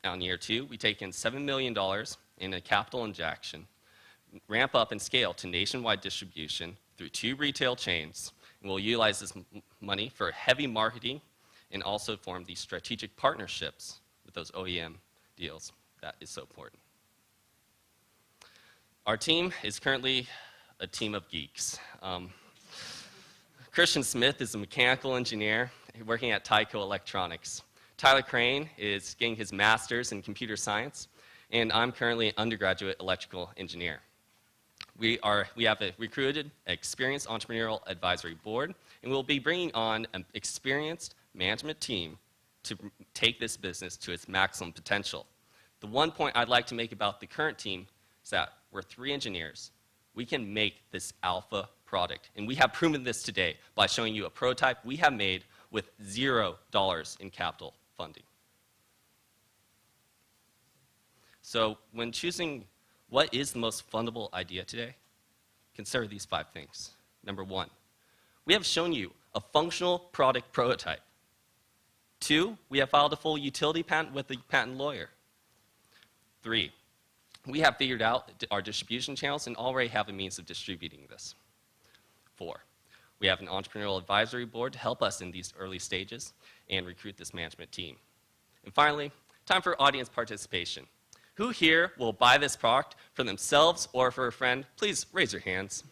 Now in year 2, we take in $7 million in a capital injection, ramp up and scale to nationwide distribution through 2 retail chains, and we'll utilize this money for heavy marketing and also form these strategic partnerships with those OEM deals. That is so important. Our team is currently a team of geeks. Christian Smith is a mechanical engineer working at Tyco Electronics. Tyler Crane is getting his master's in computer science, and I'm currently an undergraduate electrical engineer. We have a recruited, experienced entrepreneurial advisory board, and we'll be bringing on an experienced management team to take this business to its maximum potential. The one point I'd like to make about the current team is that we're 3 engineers. We can make this alpha product, and we have proven this today by showing you a prototype we have made with $0 in capital funding. So when choosing what is the most fundable idea today, consider these 5 things. Number 1, we have shown you a functional product prototype. 2, we have filed a full utility patent with the patent lawyer. 3, we have figured out our distribution channels and already have a means of distributing this. 4, we have an entrepreneurial advisory board to help us in these early stages and recruit this management team. And finally, time for audience participation. Who here will buy this product for themselves or for a friend? Please raise your hands.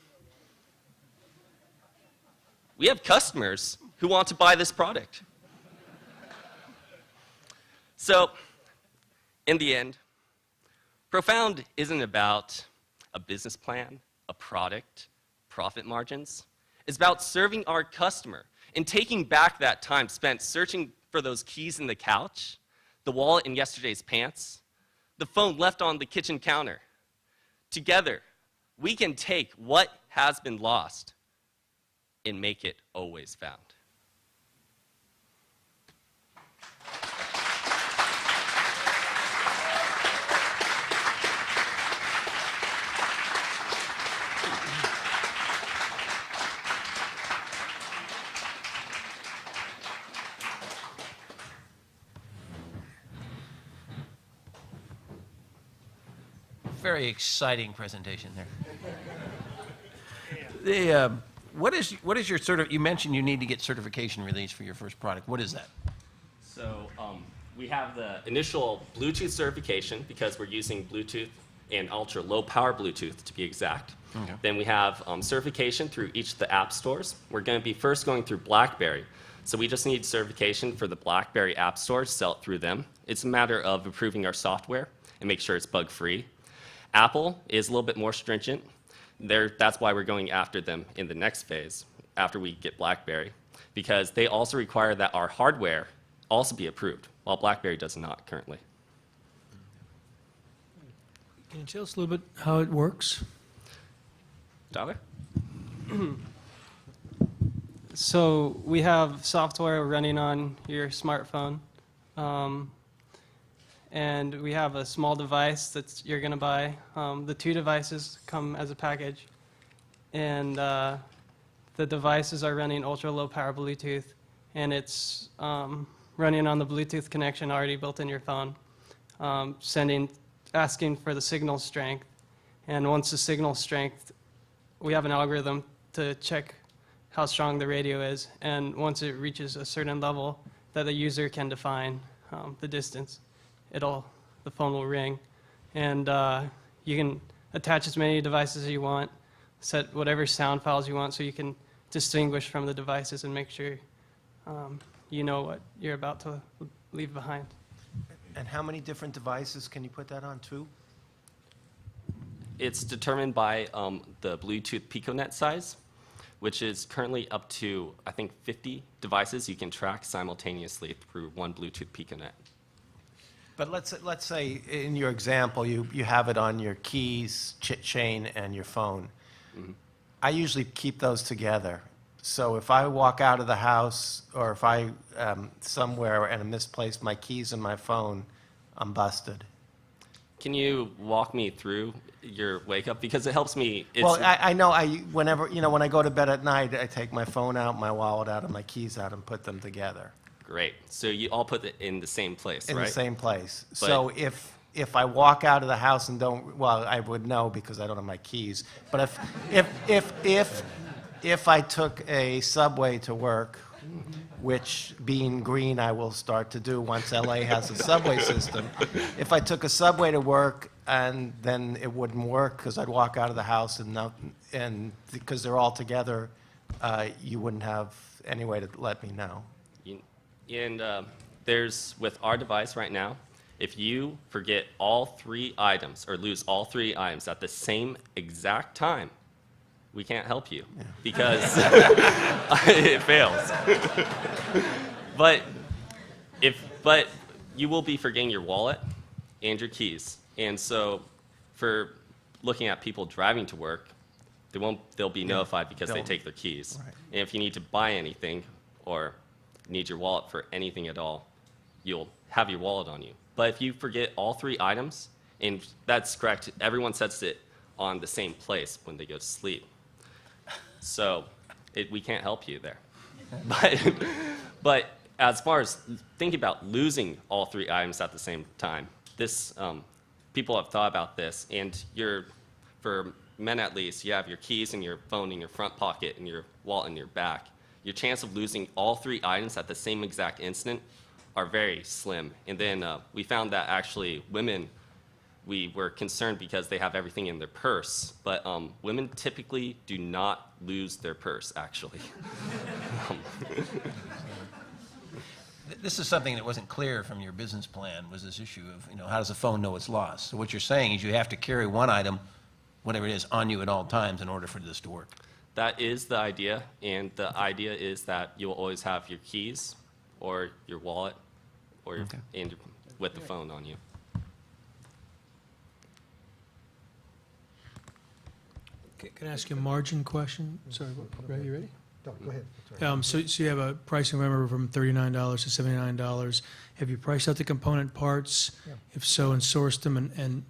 We have customers who want to buy this product. So, in the end, Profound isn't about a business plan, a product, profit margins. It's about serving our customer and taking back that time spent searching for those keys in the couch, the wallet in yesterday's pants, the phone left on the kitchen counter. Together, we can take what has been lost and make it always found. very exciting presentation there. What is your sort of, you mentioned you need to get certification release for your first product. What is that? So we have the initial Bluetooth certification because we're using Bluetooth and ultra low power Bluetooth to be exact. Okay. Then we have certification through each of the app stores. We're going to be first going through BlackBerry. So we just need certification for the BlackBerry app store to sell it through them. It's a matter of improving our software and make sure it's bug-free. Apple is a little bit more stringent. That's why we're going after them in the next phase, after we get BlackBerry, because they also require that our hardware also be approved, while BlackBerry does not currently. Can you tell us a little bit how it works? Tyler? So we have software running on your smartphone, and we have a small device that you're going to buy. The two devices come as a package, and the devices are running ultra low power Bluetooth, and it's running on the Bluetooth connection already built in your phone, asking for the signal strength, and once the signal strength, we have an algorithm to check how strong the radio is, and once it reaches a certain level that the user can define the distance, the phone will ring, and you can attach as many devices as you want, set whatever sound files you want so you can distinguish from the devices and make sure you know what you're about to leave behind. And how many different devices can you put that on, two? It's determined by the Bluetooth PicoNet size, which is currently up to, I think, 50 devices you can track simultaneously through one Bluetooth PicoNet. But let's say in your example, you have it on your keys, chain, and your phone. Mm-hmm. I usually keep those together. So if I walk out of the house or if I somewhere and I misplace my keys and my phone, I'm busted. Can you walk me through your wake up? Because it helps me. Well, I know whenever, when I go to bed at night, I take my phone out, my wallet out, and my keys out and put them together. Great. So you all put it in the same place, In right? the same place. But So if I walk out of the house and don't, well, I would know because I don't have my keys. But if I took a subway to work, which being green I will start to do once LA has a subway system. If I took a subway to work and then it wouldn't work because I'd walk out of the house and because they're all together, you wouldn't have any way to let me know. And there's, with our device right now, if you forget all three items or lose all three items at the same exact time, we can't help you because it fails. But you will be forgetting your wallet and your keys. And so for looking at people driving to work, they'll be notified because they take their keys. Right. And if you need to buy anything or need your wallet for anything at all, you'll have your wallet on you. But if you forget all three items, and that's correct, everyone sets it on the same place when they go to sleep. So we can't help you there. But as far as thinking about losing all three items at the same time, people have thought about this, and for men at least, you have your keys and your phone in your front pocket and your wallet in your back. Your chance of losing all three items at the same exact instant are very slim. And then we found that actually women, we were concerned because they have everything in their purse, but women typically do not lose their purse, actually. This is something that wasn't clear from your business plan, was this issue of, how does a phone know it's lost? So what you're saying is you have to carry one item, whatever it is, on you at all times in order for this to work. That is the idea, and the idea is that you'll always have your keys or your wallet or with the phone on you. Can I ask you a margin question? Sorry, Ray, you ready? No, go ahead. So you have a pricing, remember, from $39 to $79. Have you priced out the component parts? Yeah. If so, and sourced them and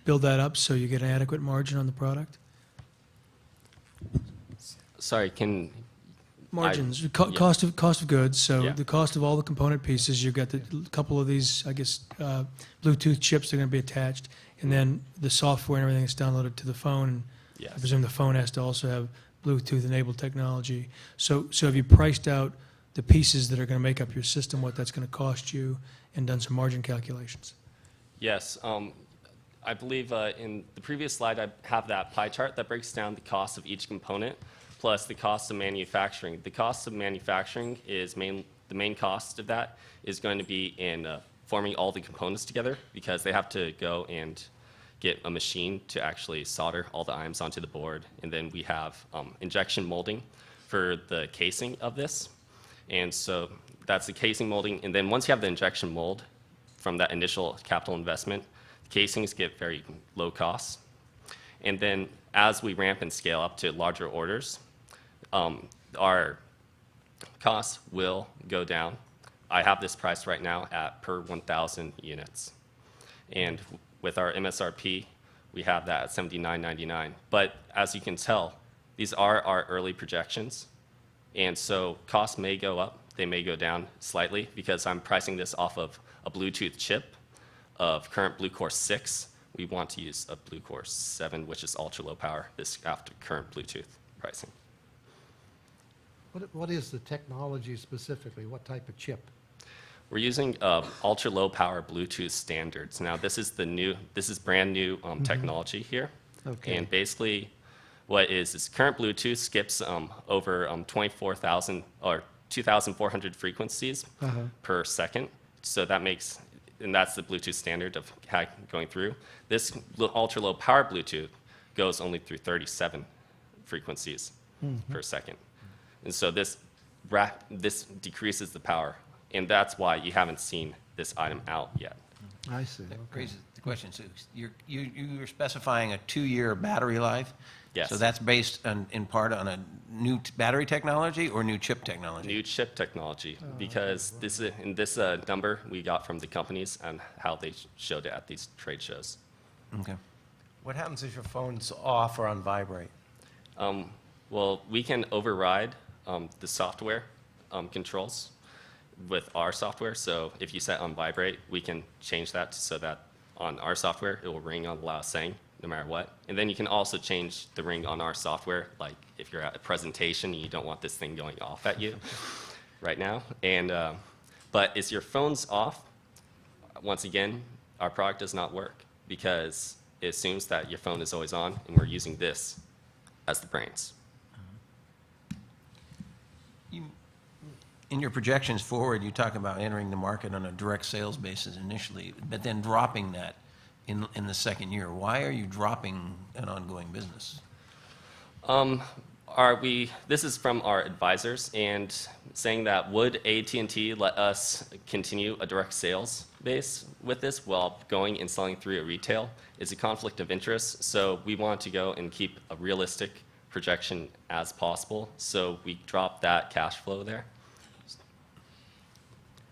build that up so you get an adequate margin on the product? Sorry, Margins, cost of goods, so Yeah. the cost of all the component pieces, you've got a couple of these, I guess, Bluetooth chips that are going to be attached, And then the software and everything is downloaded to the phone. And Yes. I presume the phone has to also have Bluetooth-enabled technology. So have you priced out the pieces that are going to make up your system, what that's going to cost you, and done some margin calculations? Yes. I believe in the previous slide, I have that pie chart that breaks down the cost of each component plus the cost of manufacturing. The cost of manufacturing is the main cost of that is going to be in forming all the components together, because they have to go and get a machine to actually solder all the items onto the board. And then we have injection molding for the casing of this. And so that's the casing molding. And then once you have the injection mold from that initial capital investment, casings get very low cost. And then as we ramp and scale up to larger orders, our costs will go down. I have this priced right now at per 1,000 units. And with our MSRP, we have that at $79.99. But as you can tell, these are our early projections. And so costs may go up, they may go down slightly, because I'm pricing this off of a Bluetooth chip of current Blue Core 6. We want to use a Blue Core 7, which is ultra low power, this after current Bluetooth pricing. What is the technology specifically? What type of chip? We're using ultra low power Bluetooth standards. Now this is brand new technology here. Okay. And basically what is current Bluetooth skips over 24,000 or 2,400 frequencies per second. So that makes, and that's the Bluetooth standard of going through. This ultra low power Bluetooth goes only through 37 frequencies per second. And so this decreases the power. And that's why you haven't seen this item out yet. I see. That Okay. raises the question, so you're specifying a 2-year battery life? Yes. So that's based in part on a new battery technology or new chip technology? New chip technology, because this number we got from the companies and how they showed it at these trade shows. Okay. What happens if your phone's off or on vibrate? Well, we can override the software controls with our software. So if you set on vibrate, we can change that so that on our software, it will ring on the loud saying no matter what. And then you can also change the ring on our software, like if you're at a presentation and you don't want this thing going off at you right now. And but if your phone's off, once again, our product does not work, because it assumes that your phone is always on, and we're using this as the brains. In your projections forward, you talk about entering the market on a direct sales basis initially, but then dropping that in the second year. Why are you dropping an ongoing business? This is from our advisors, and saying that would AT&T let us continue a direct sales base with this while going and selling through a retail is a conflict of interest. So we want to go and keep a realistic projection as possible. So we dropped that cash flow there.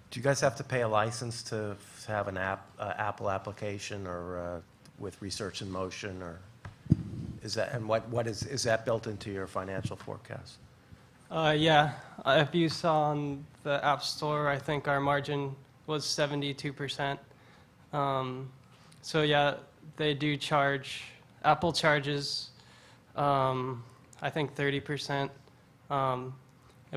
Do you guys have to pay a license to have an Apple application or with Research in Motion, or is that, and is that built into your financial forecast? Yeah, if you saw on the App Store, I think our margin was 72%. So yeah, they do charge, Apple charges, I think 30%,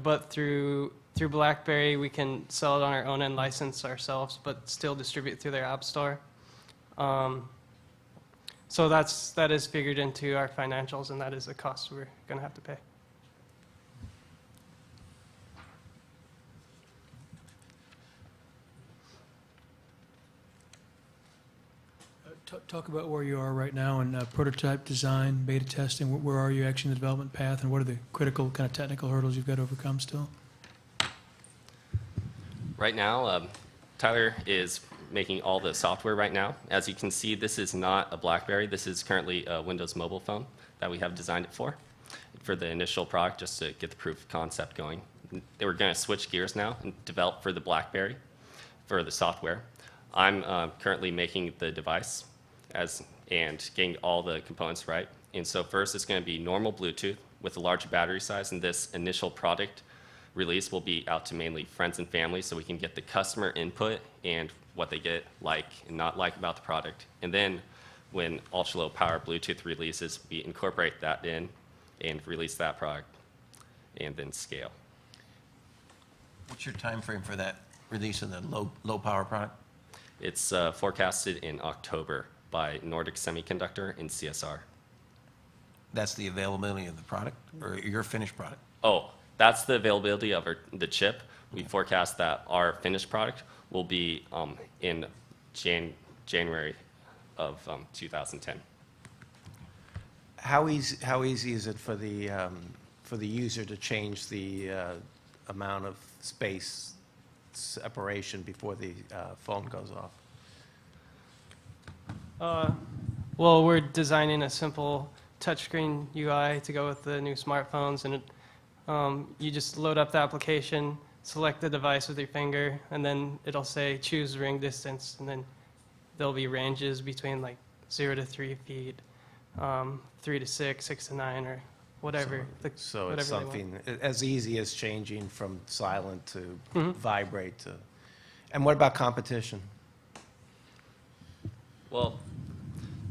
but through BlackBerry, we can sell it on our own and license ourselves, but still distribute through their App Store. So that is figured into our financials, and that is a cost we're going to have to pay. Talk about where you are right now in prototype design, beta testing. Where are you actually in the development path, and what are the critical kind of technical hurdles you've got to overcome still? Right now, Tyler is making all the software right now. As you can see, this is not a BlackBerry. This is currently a Windows mobile phone that we have designed it for the initial product, just to get the proof of concept going. They were going to switch gears now and develop for the BlackBerry for the software. I'm currently making the device and getting all the components right. And so first, it's going to be normal Bluetooth with a larger battery size, and this initial product release will be out to mainly friends and family, so we can get the customer input and what they get like and not like about the product. And then when ultra-low power Bluetooth releases, we incorporate that in and release that product and then scale. What's your time frame for that release of the low power product? It's forecasted in October by Nordic Semiconductor and CSR. That's the availability of the product or your finished product? Oh, that's the availability of the chip. We forecast that our finished product will be in January of 2010. How easy is it for the user to change the amount of space separation before the phone goes off? Well, we're designing a simple touchscreen UI to go with the new smartphones, and you just load up the application, select the device with your finger, and then it'll say choose ring distance, and then there'll be ranges between like 0 to 3 feet, 3 to 6, 6 to 9, or whatever. So whatever it's they want. something as easy as changing from silent to vibrate to. And what about competition? Well,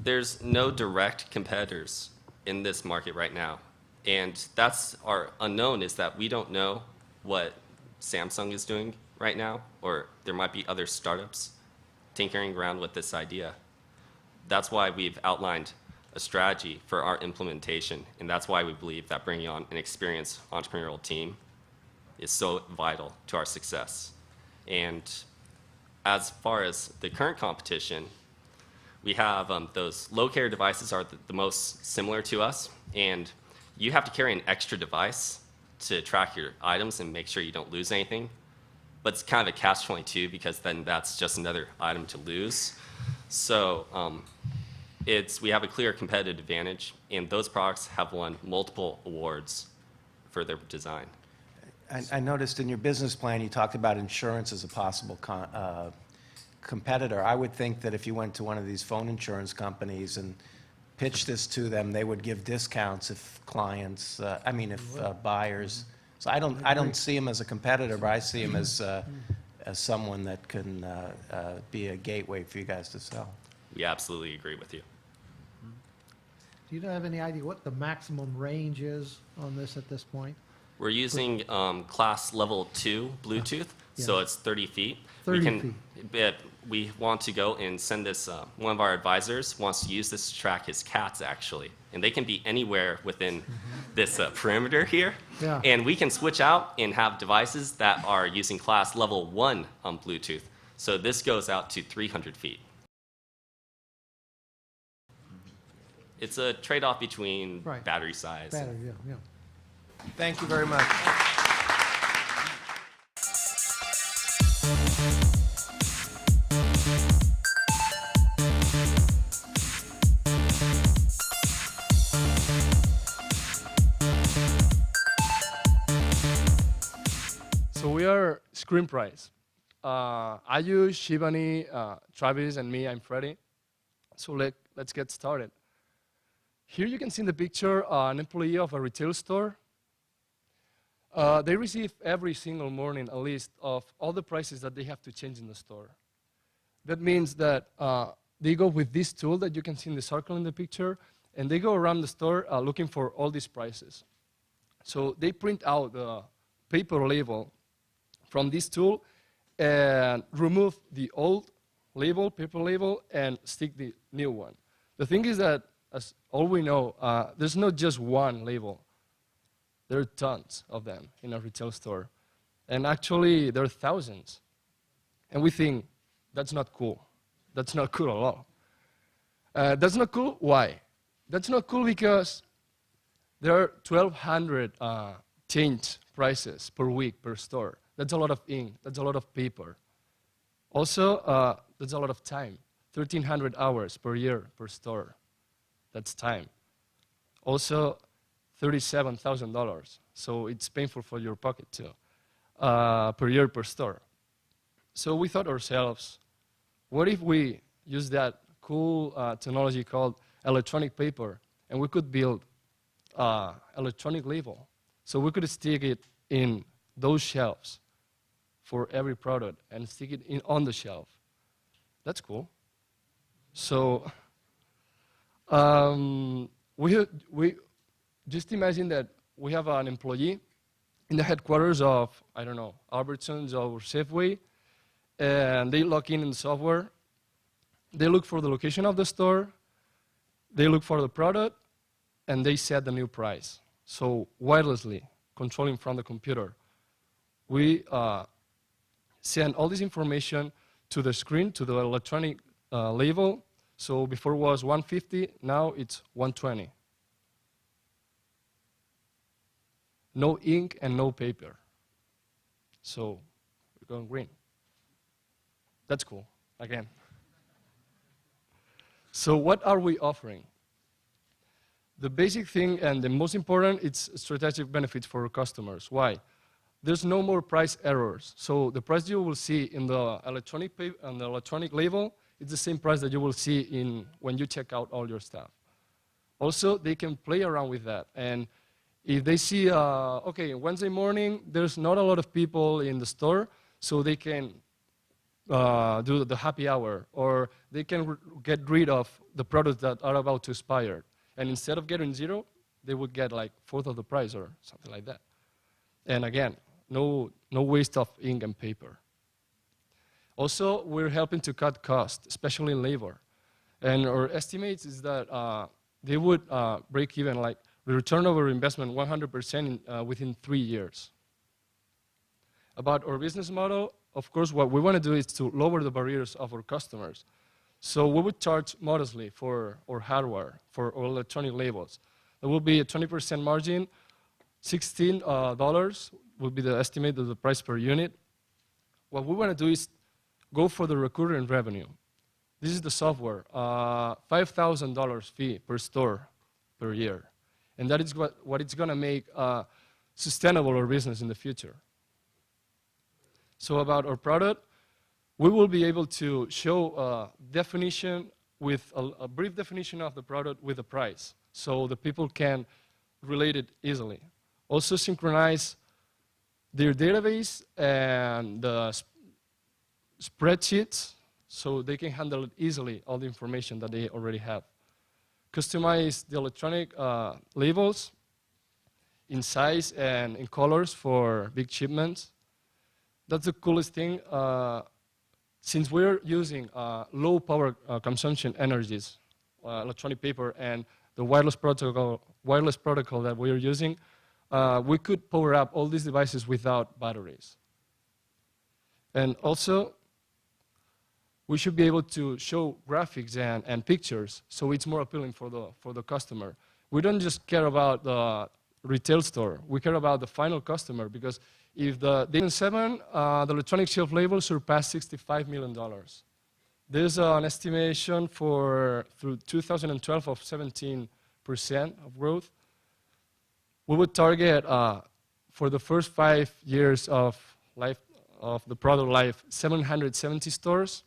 there's no direct competitors in this market right now. And that's our unknown, is that we don't know what Samsung is doing right now, or there might be other startups tinkering around with this idea. That's why we've outlined a strategy for our implementation, and that's why we believe that bringing on an experienced entrepreneurial team is so vital to our success. And as far as the current competition, we have those low-carrier devices are the most similar to us, and you have to carry an extra device to track your items and make sure you don't lose anything. But it's kind of a catch-22 because then that's just another item to lose. So we have a clear competitive advantage, and those products have won multiple awards for their design. I noticed in your business plan you talked about insurance as a possible competitor. I would think that if you went to one of these phone insurance companies and pitched this to them, they would give discounts if clients, if buyers. So I don't see them as a competitor, but I see them as someone that can be a gateway for you guys to sell. We absolutely agree with you. Do you have any idea what the maximum range is on this at this point? We're using class level 2 Bluetooth, so Yeah. it's 30 feet. 30 We want to go and send this, one of our advisors wants to use this to track his cats, actually. And they can be anywhere within this perimeter here. Yeah. And we can switch out and have devices that are using class level 1 Bluetooth. So this goes out to 300 feet. It's a trade-off between Right. battery size. Battery, yeah. Thank you very much. So we are Screen Price. I use Shivani, Travis, and me. I'm Freddie. So let's get started. Here you can see in the picture an employee of a retail store. They receive every single morning a list of all the prices that they have to change in the store. That means that they go with this tool that you can see in the circle in the picture, and they go around the store looking for all these prices. So they print out the paper label from this tool and remove the old label, paper label, and stick the new one. The thing is that, as all we know, there's not just one label. There are tons of them in a retail store. And actually, there are thousands. And we think, that's not cool. That's not cool at all. That's not cool? Why? That's not cool because there are 1,200 change prices per week per store. That's a lot of ink. That's a lot of paper. Also, that's a lot of time. 1,300 hours per year per store. That's time. Also, $37,000. So it's painful for your pocket too, per year per store. So we thought ourselves, what if we use that cool technology called electronic paper, and we could build electronic label. So we could stick it in those shelves for every product and stick it on the shelf. That's cool. So We just imagine that we have an employee in the headquarters of, I don't know, Albertsons or Safeway, and they log in the software. They look for the location of the store, they look for the product, and they set the new price. So wirelessly, controlling from the computer. We send all this information to the screen, to the electronic label. So before it was 150, now it's 120. No ink and no paper. So we're going green. That's cool, again. So what are we offering? The basic thing and the most important, it's strategic benefits for our customers. Why? There's no more price errors. So the price you will see in the electronic label is the same price that you will see when you check out all your stuff. Also, they can play around with that. And if they see, okay, Wednesday morning, there's not a lot of people in the store, so they can do the happy hour, or they can get rid of the products that are about to expire. And instead of getting 0, they would get like 1/4 of the price or something like that. And again, no waste of ink and paper. Also, we're helping to cut costs, especially in labor. And our estimates is that they would break even, like return over investment 100% within 3 years. About our business model, of course, what we want to do is to lower the barriers of our customers. So we would charge modestly for our hardware, for our electronic labels. There will be a 20% margin, $16 will be the estimate of the price per unit. What we want to do is go for the recurring revenue. This is the software, $5,000 fee per store per year. And that is what it's going to make sustainable our business in the future. So about our product, we will be able to show a definition with a brief definition of the product with the price, so the people can relate it easily. Also synchronize their database and the spreadsheets, so they can handle it easily, all the information that they already have. Customize the electronic labels in size and in colors for big shipments. That's the coolest thing. Since we're using low power consumption energies, electronic paper, and the wireless protocol that we are using, we could power up all these devices without batteries. And also, we should be able to show graphics and pictures, so it's more appealing for the customer. We don't just care about the retail store. We care about the final customer, because if the 7, the electronic shelf label surpassed $65 million. There's an estimation through 2012 of 17% of growth. We would target for the first 5 years of the product life, 770 stores.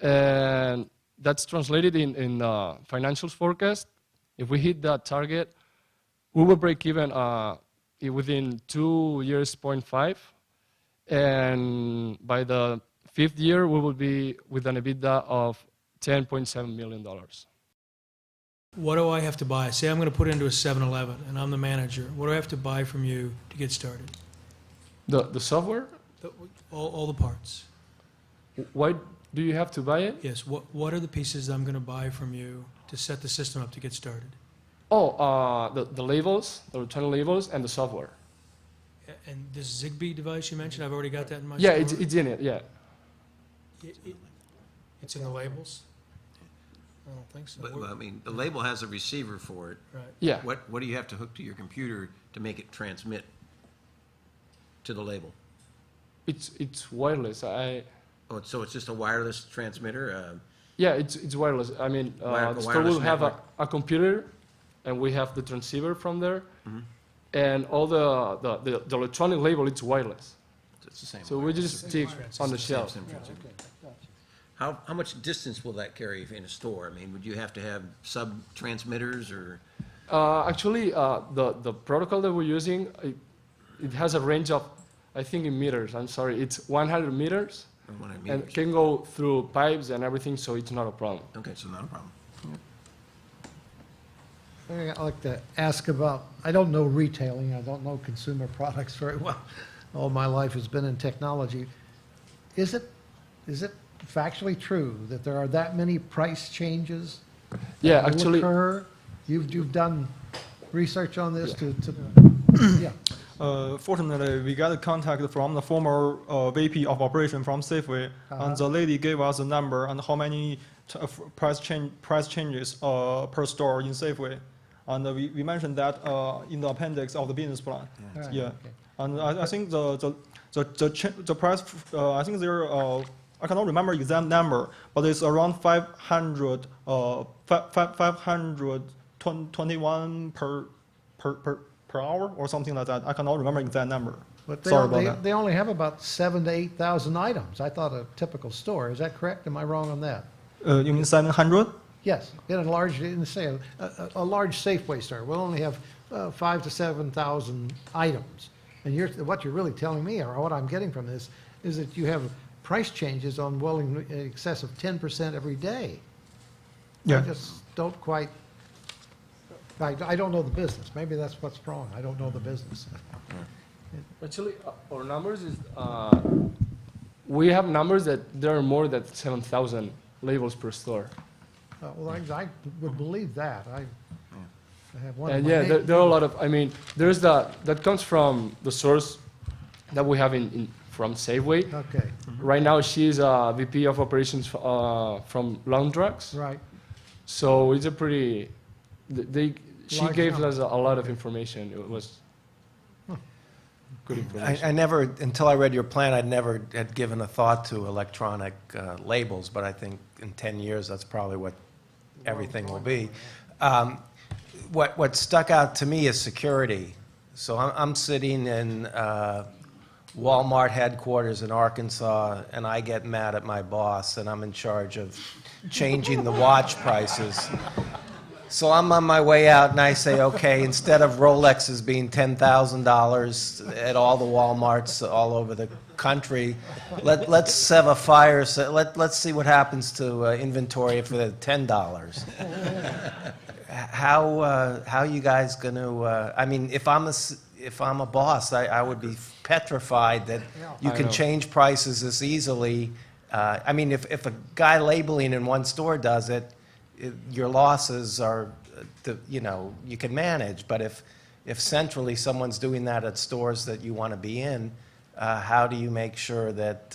And that's translated in financials forecast. If we hit that target, we will break even within 2 years, 0.5. And by the 5th year, we will be with an EBITDA of $10.7 million. What do I have to buy? Say I'm going to put it into a 7-Eleven, and I'm the manager. What do I have to buy from you to get started? The software? All the parts. Why do you have to buy it? Yes. What are the pieces I'm going to buy from you to set the system up to get started? Oh, the labels, the electronic labels, and the software. And this Zigbee device you mentioned, I've already got that in my Yeah, store? it's in it, yeah. It's in the labels? I don't think so. But, I mean, the label has a receiver for it. Right. Yeah. What do you have to hook to your computer to make it transmit to the label? It's wireless. Oh, so it's just a wireless transmitter? Yeah, it's wireless. I mean, the store will have a computer, and we have the transceiver from there, and all the electronic label, it's wireless. So it's the same. So we just stick on the shelf. How much distance will that carry in a store? I mean, would you have to have sub-transmitters or? Actually, the protocol that we're using, it has a range of, I think in meters, I'm sorry, it's 100 meters. 100 And meters. can go through pipes and everything, so it's not a problem. Okay, so not a problem. I'd like to ask about, I don't know retailing, I don't know consumer products very well. All my life has been in technology. Is it factually true that there are that many price changes Yeah, that will actually, occur? You've done research on this yeah. Fortunately, we got a contact from the former VP of operation from Safeway, and the lady gave us a number and how many price changes per store in Safeway. And we mentioned that in the appendix of the business plan. Yeah. Okay. And I think the price, I think there, I cannot remember exact number, but it's around 521 per hour or something like that. I cannot remember exact number. But Sorry about that. they only have about 7,000 to 8,000 items. I thought a typical store. Is that correct? Am I wrong on that? You mean 700? Yes, in a large Safeway store, we'll only have 5,000 to 7,000 items. And what you're really telling me, or what I'm getting from this, is that you have price changes on well in excess of 10% every day. Yeah. I just don't quite, I don't know the business. Maybe that's what's wrong. I don't know the business. actually, our numbers is, we have numbers that there are more than 7,000 labels per store. Well, I would believe that. I have one. And of my yeah, neighbors- there are a lot of, I mean, there's that comes from the source that we have from Safeway. Okay, Right now, she's a VP of operations from Long Drugs. right. So it's a pretty, she Large gave number. us a lot of information. It was good information. I never, until I read your plan, I'd never had given a thought to electronic labels, but I think in 10 years, that's probably what everything will be. What stuck out to me is security. So I'm sitting in Walmart headquarters in Arkansas, and I get mad at my boss, and I'm in charge of changing the watch prices. So I'm on my way out, and I say, okay, instead of Rolexes being $10,000 at all the Walmarts all over the country, let's have a fire. Let's see what happens to inventory for the $10. How you guys going to? I mean, if I'm a boss, I would be petrified that you can change prices this easily. I mean, if a guy labeling in one store does it, your losses are, you can manage. But if centrally someone's doing that at stores that you want to be in, how do you make sure that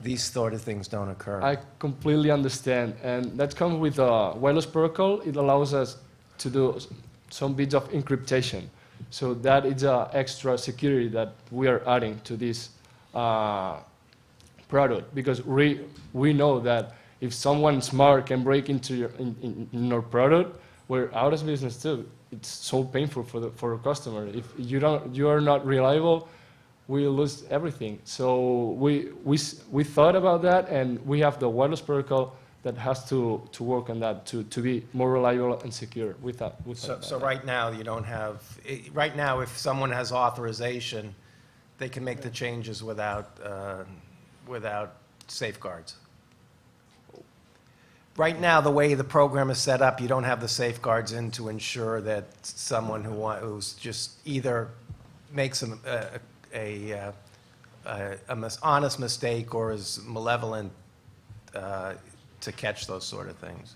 these sort of things don't occur? I completely understand, and that comes with a wireless protocol. It allows us to do some bits of encryptation. So that is extra security that we are adding to this product, because we know that if someone smart can break into in our product, we're out of business too. It's so painful for the customer. If you are not reliable, we lose everything. So we thought about that, and we have the wireless protocol that has to work on that to be more reliable and secure without So right now, you don't have, right now, if someone has authorization, they can make the changes without safeguards. Right now, the way the program is set up, you don't have the safeguards in to ensure that someone who's just either makes an honest mistake or is malevolent to catch those sort of things.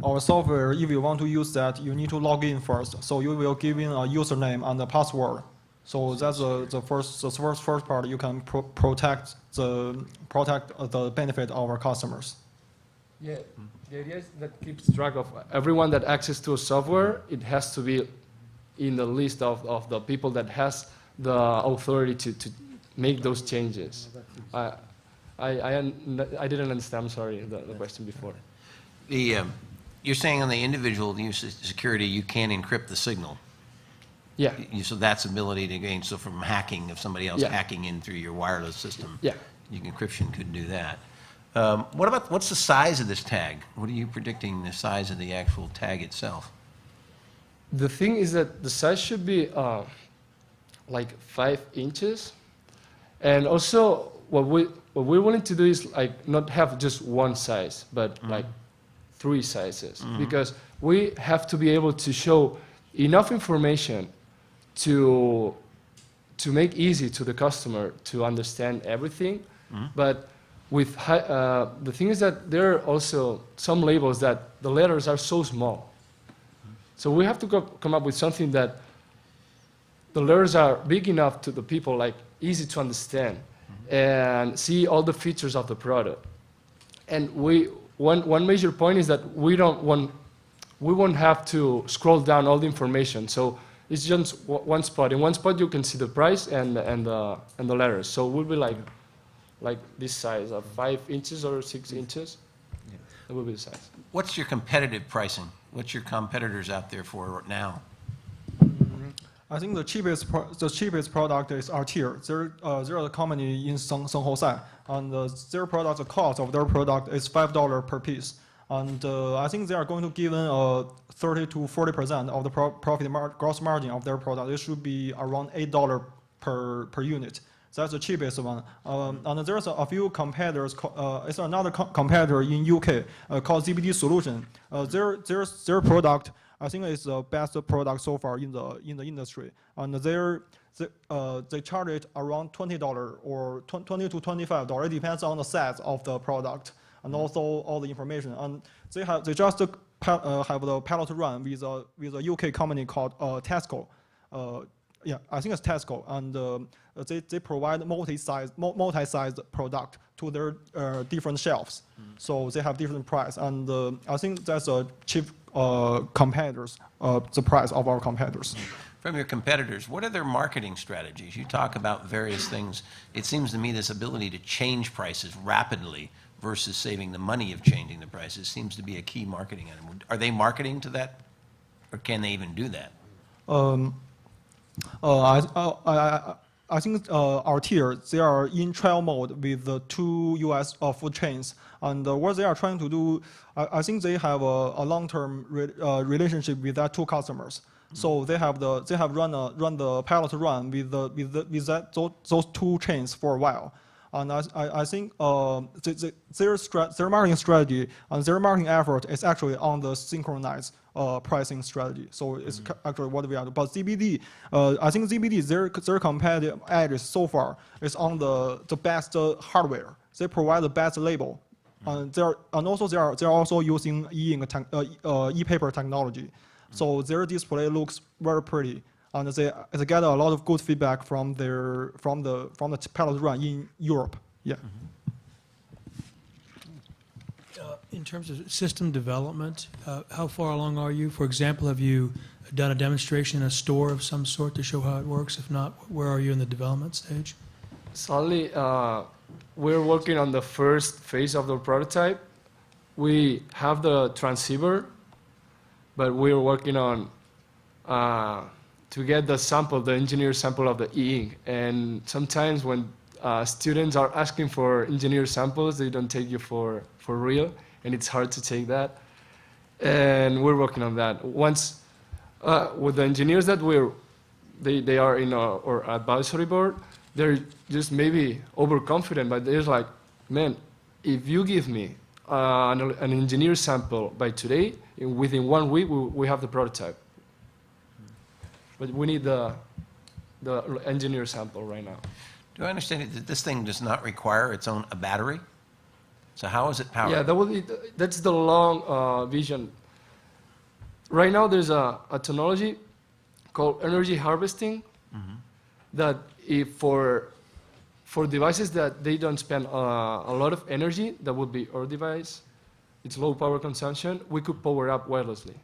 Our software, if you want to use that, you need to log in first. So you will give in a username and a password. So that's the first part. You can protect the benefit of our customers. Yeah, the idea is that keeps track of everyone that access to a software. It has to be in the list of the people that has the authority to make those changes. I didn't understand. I'm sorry, the question before. You're saying on the individual use of security, you can encrypt the signal. Yeah. So that's ability to gain. So from hacking, if somebody else hacking in through your wireless system, encryption could do that. What's the size of this tag? What are you predicting the size of the actual tag itself? The thing is that the size should be like 5 inches. And also, what we're willing to do is like not have just one size, but like 3 sizes, because we have to be able to show enough information to make easy to the customer to understand everything. But with the thing is that there are also some labels that the letters are so small. So we have to come up with something that the letters are big enough to the people, like easy to understand, and see all the features of the product. And one major point is that we won't have to scroll down all the information. So it's just one spot. In one spot you can see the price and the letters. So it will be like this size of 5 inches or 6 inches. It will be the size. What's your competitive pricing? What's your competitors out there for now? I think the cheapest product is Altier. They're a company in San Jose, and their product, the cost of their product is $5 per piece. And I think they are going to give 30 to 40% of the gross margin of their product. It should be around $8 per unit. That's the cheapest one. And there's a few competitors. It's another competitor in UK called ZBD Solution. Their product, I think, is the best product so far in the industry. And they charge it around $20 or $20 to $25. It depends on the size of the product and also all the information. And they just have the pilot run with a UK company called Tesco. Yeah, I think it's Tesco, and they provide multi-size product to their different shelves. So they have different price, and I think that's a cheap competitors, the price of our competitors. From your competitors, what are their marketing strategies? You talk about various things. It seems to me this ability to change prices rapidly versus saving the money of changing the prices seems to be a key marketing item. Are they marketing to that, or can they even do that? I think Altier, they are in trial mode with the 2 US food chains. And what they are trying to do, I think they have a long-term relationship with that 2 customers. So they have run the pilot run with those 2 chains for a while. And I think their marketing strategy and their marketing effort is actually on the synchronized pricing strategy. So it's actually what we are doing. But ZBD, I think ZBD, their competitive edge so far is on the best hardware. They provide the best label. And they're also using e-paper technology. So their display looks very pretty. And they get a lot of good feedback from the pilot run in Europe. Yeah. In terms of system development, how far along are you? For example, have you done a demonstration in a store of some sort to show how it works? If not, where are you in the development stage? Sadly, we're working on the first phase of the prototype. We have the transceiver, but we're working on to get the sample, the engineer sample of the e-ink. And sometimes when students are asking for engineer samples, they don't take you for real, and it's hard to take that. And we're working on that. Once, with the engineers that they are in our advisory board, they're just maybe overconfident, but they're like, man, if you give me an engineer sample by today, within 1 week, we have the prototype. But we need the engineer sample right now. Do I understand that this thing does not require its own battery? So how is it powered? Yeah, that's the long vision. Right now, there's a technology called energy harvesting that if for devices that they don't spend a lot of energy, that would be our device. It's low power consumption. We could power up wirelessly.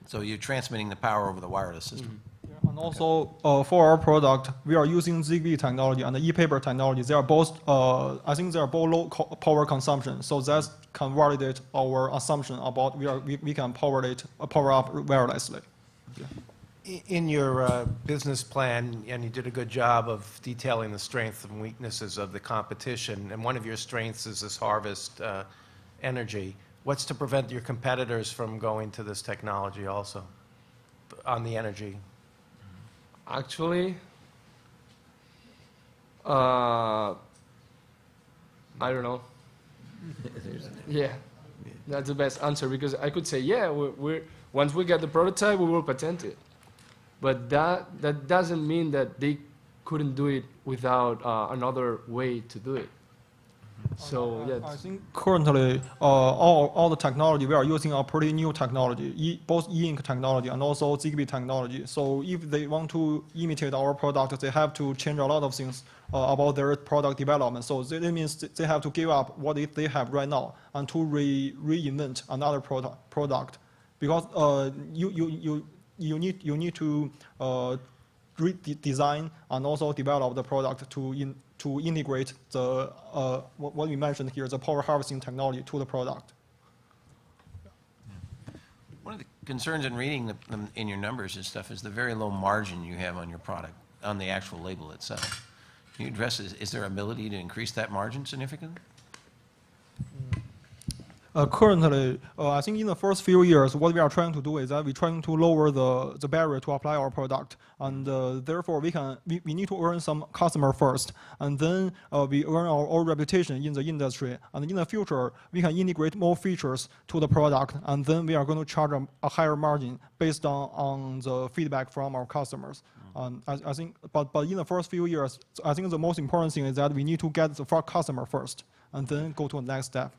So you're transmitting the power over the wireless system. Yeah, and also for our product, we are using ZigBee technology and the e-paper technology. They are both, I think they are both low power consumption. So that can validate our assumption about we can power up wirelessly. Yeah. In your business plan, and you did a good job of detailing the strengths and weaknesses of the competition, and one of your strengths is this harvest energy. What's to prevent your competitors from going to this technology also on the energy? Actually, I don't know. Yeah, that's the best answer because I could say, yeah, once we get the prototype, we will patent it. But that doesn't mean that they couldn't do it without another way to do it. So yeah. I think currently all the technology we are using are pretty new technology, both e-ink technology and also Zigbee technology. So if they want to imitate our product, they have to change a lot of things about their product development. So that means they have to give up what they have right now and to reinvent another product, because you need to redesign and also develop the product to integrate the what we mentioned here, the power harvesting technology to the product. One of the concerns in reading in your numbers and stuff is the very low margin you have on your product, on the actual label itself. Can you address this? Is there ability to increase that margin significantly? Currently, I think in the first few years, what we are trying to do is that we're trying to lower the barrier to apply our product, and therefore we need to earn some customer first, and then we earn our reputation in the industry, and in the future we can integrate more features to the product, and then we are going to charge a higher margin based on the feedback from our customers. I think, but in the first few years, I think the most important thing is that we need to get the customer first, and then go to the next step.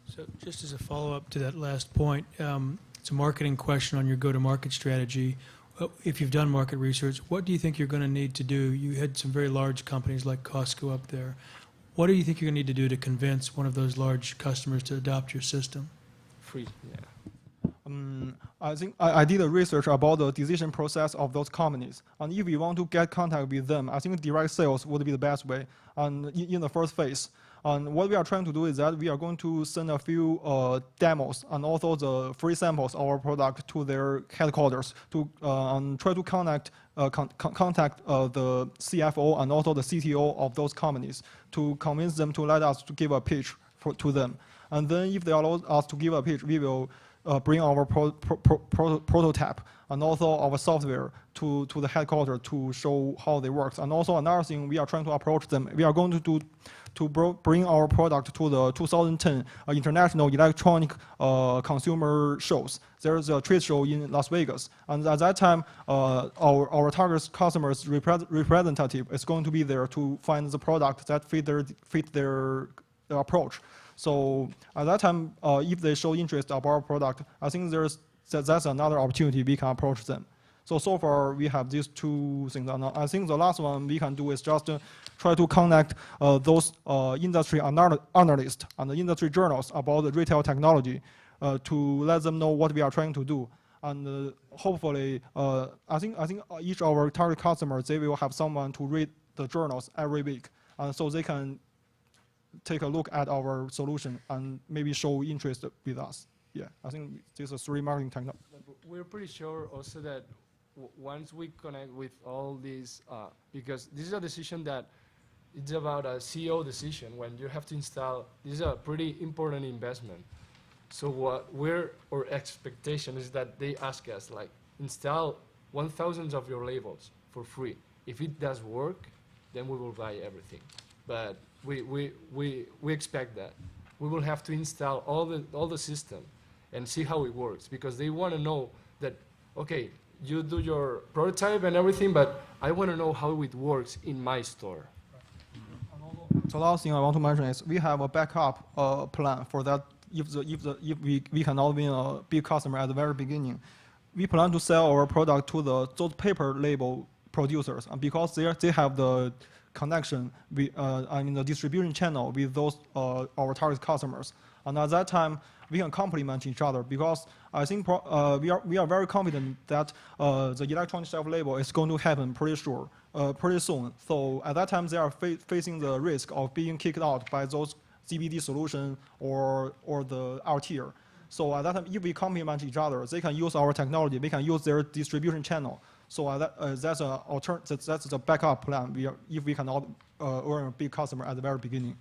So just as a follow-up to that last point, it's a marketing question on your go-to-market strategy. If you've done market research, what do you think you're going to need to do? You had some very large companies like Costco up there. What do you think you're going to need to do to convince one of those large customers to adopt your system? Free, yeah. I think I did a research about the decision process of those companies, and if we want to get contact with them, I think direct sales would be the best way. And in the first phase, and what we are trying to do is that we are going to send a few demos and also the free samples of our product to their headquarters to and try to contact the CFO and also the CTO of those companies to convince them to let us to give a pitch to them. And then if they allow us to give a pitch, we will bring our prototype and also our software to the headquarters to show how they work. And also another thing, we are trying to approach them. We are going to bring our product to the 2010 International Electronic Consumer Shows. There's a trade show in Las Vegas, and at that time, our target customers' representative is going to be there to find the product that fit their approach. So at that time, if they show interest about our product, I think that's another opportunity we can approach them. So far we have these two things. And I think the last one we can do is just try to connect those industry analysts and the industry journals about the retail technology to let them know what we are trying to do. And hopefully, I think each of our target customers, they will have someone to read the journals every week, so they can take a look at our solution and maybe show interest with us. Yeah, I think this is three marketing technology. We're pretty sure also that once we connect with all these, because this is a decision that it's about a CEO decision when you have to install, this is a pretty important investment. So what our expectation is that they ask us, like, install 1,000 of your labels for free. If it does work, then we will buy everything. But we expect that. We will have to install all the system and see how it works, because they want to know that, okay, you do your prototype and everything, but I want to know how it works in my store. The last thing I want to mention is we have a backup plan for that. If we cannot win a big customer at the very beginning, we plan to sell our product to those paper label producers, and because they have the connection with, the distribution channel with those our target customers, and at that time we can complement each other, because I think we are very confident that the electronic shelf label is going to happen pretty soon. So at that time they are facing the risk of being kicked out by those CBD solution or the R-tier. So at that time, if we complement each other, they can use our technology, we can use their distribution channel. So that's a backup plan. If we cannot earn a big customer at the very beginning.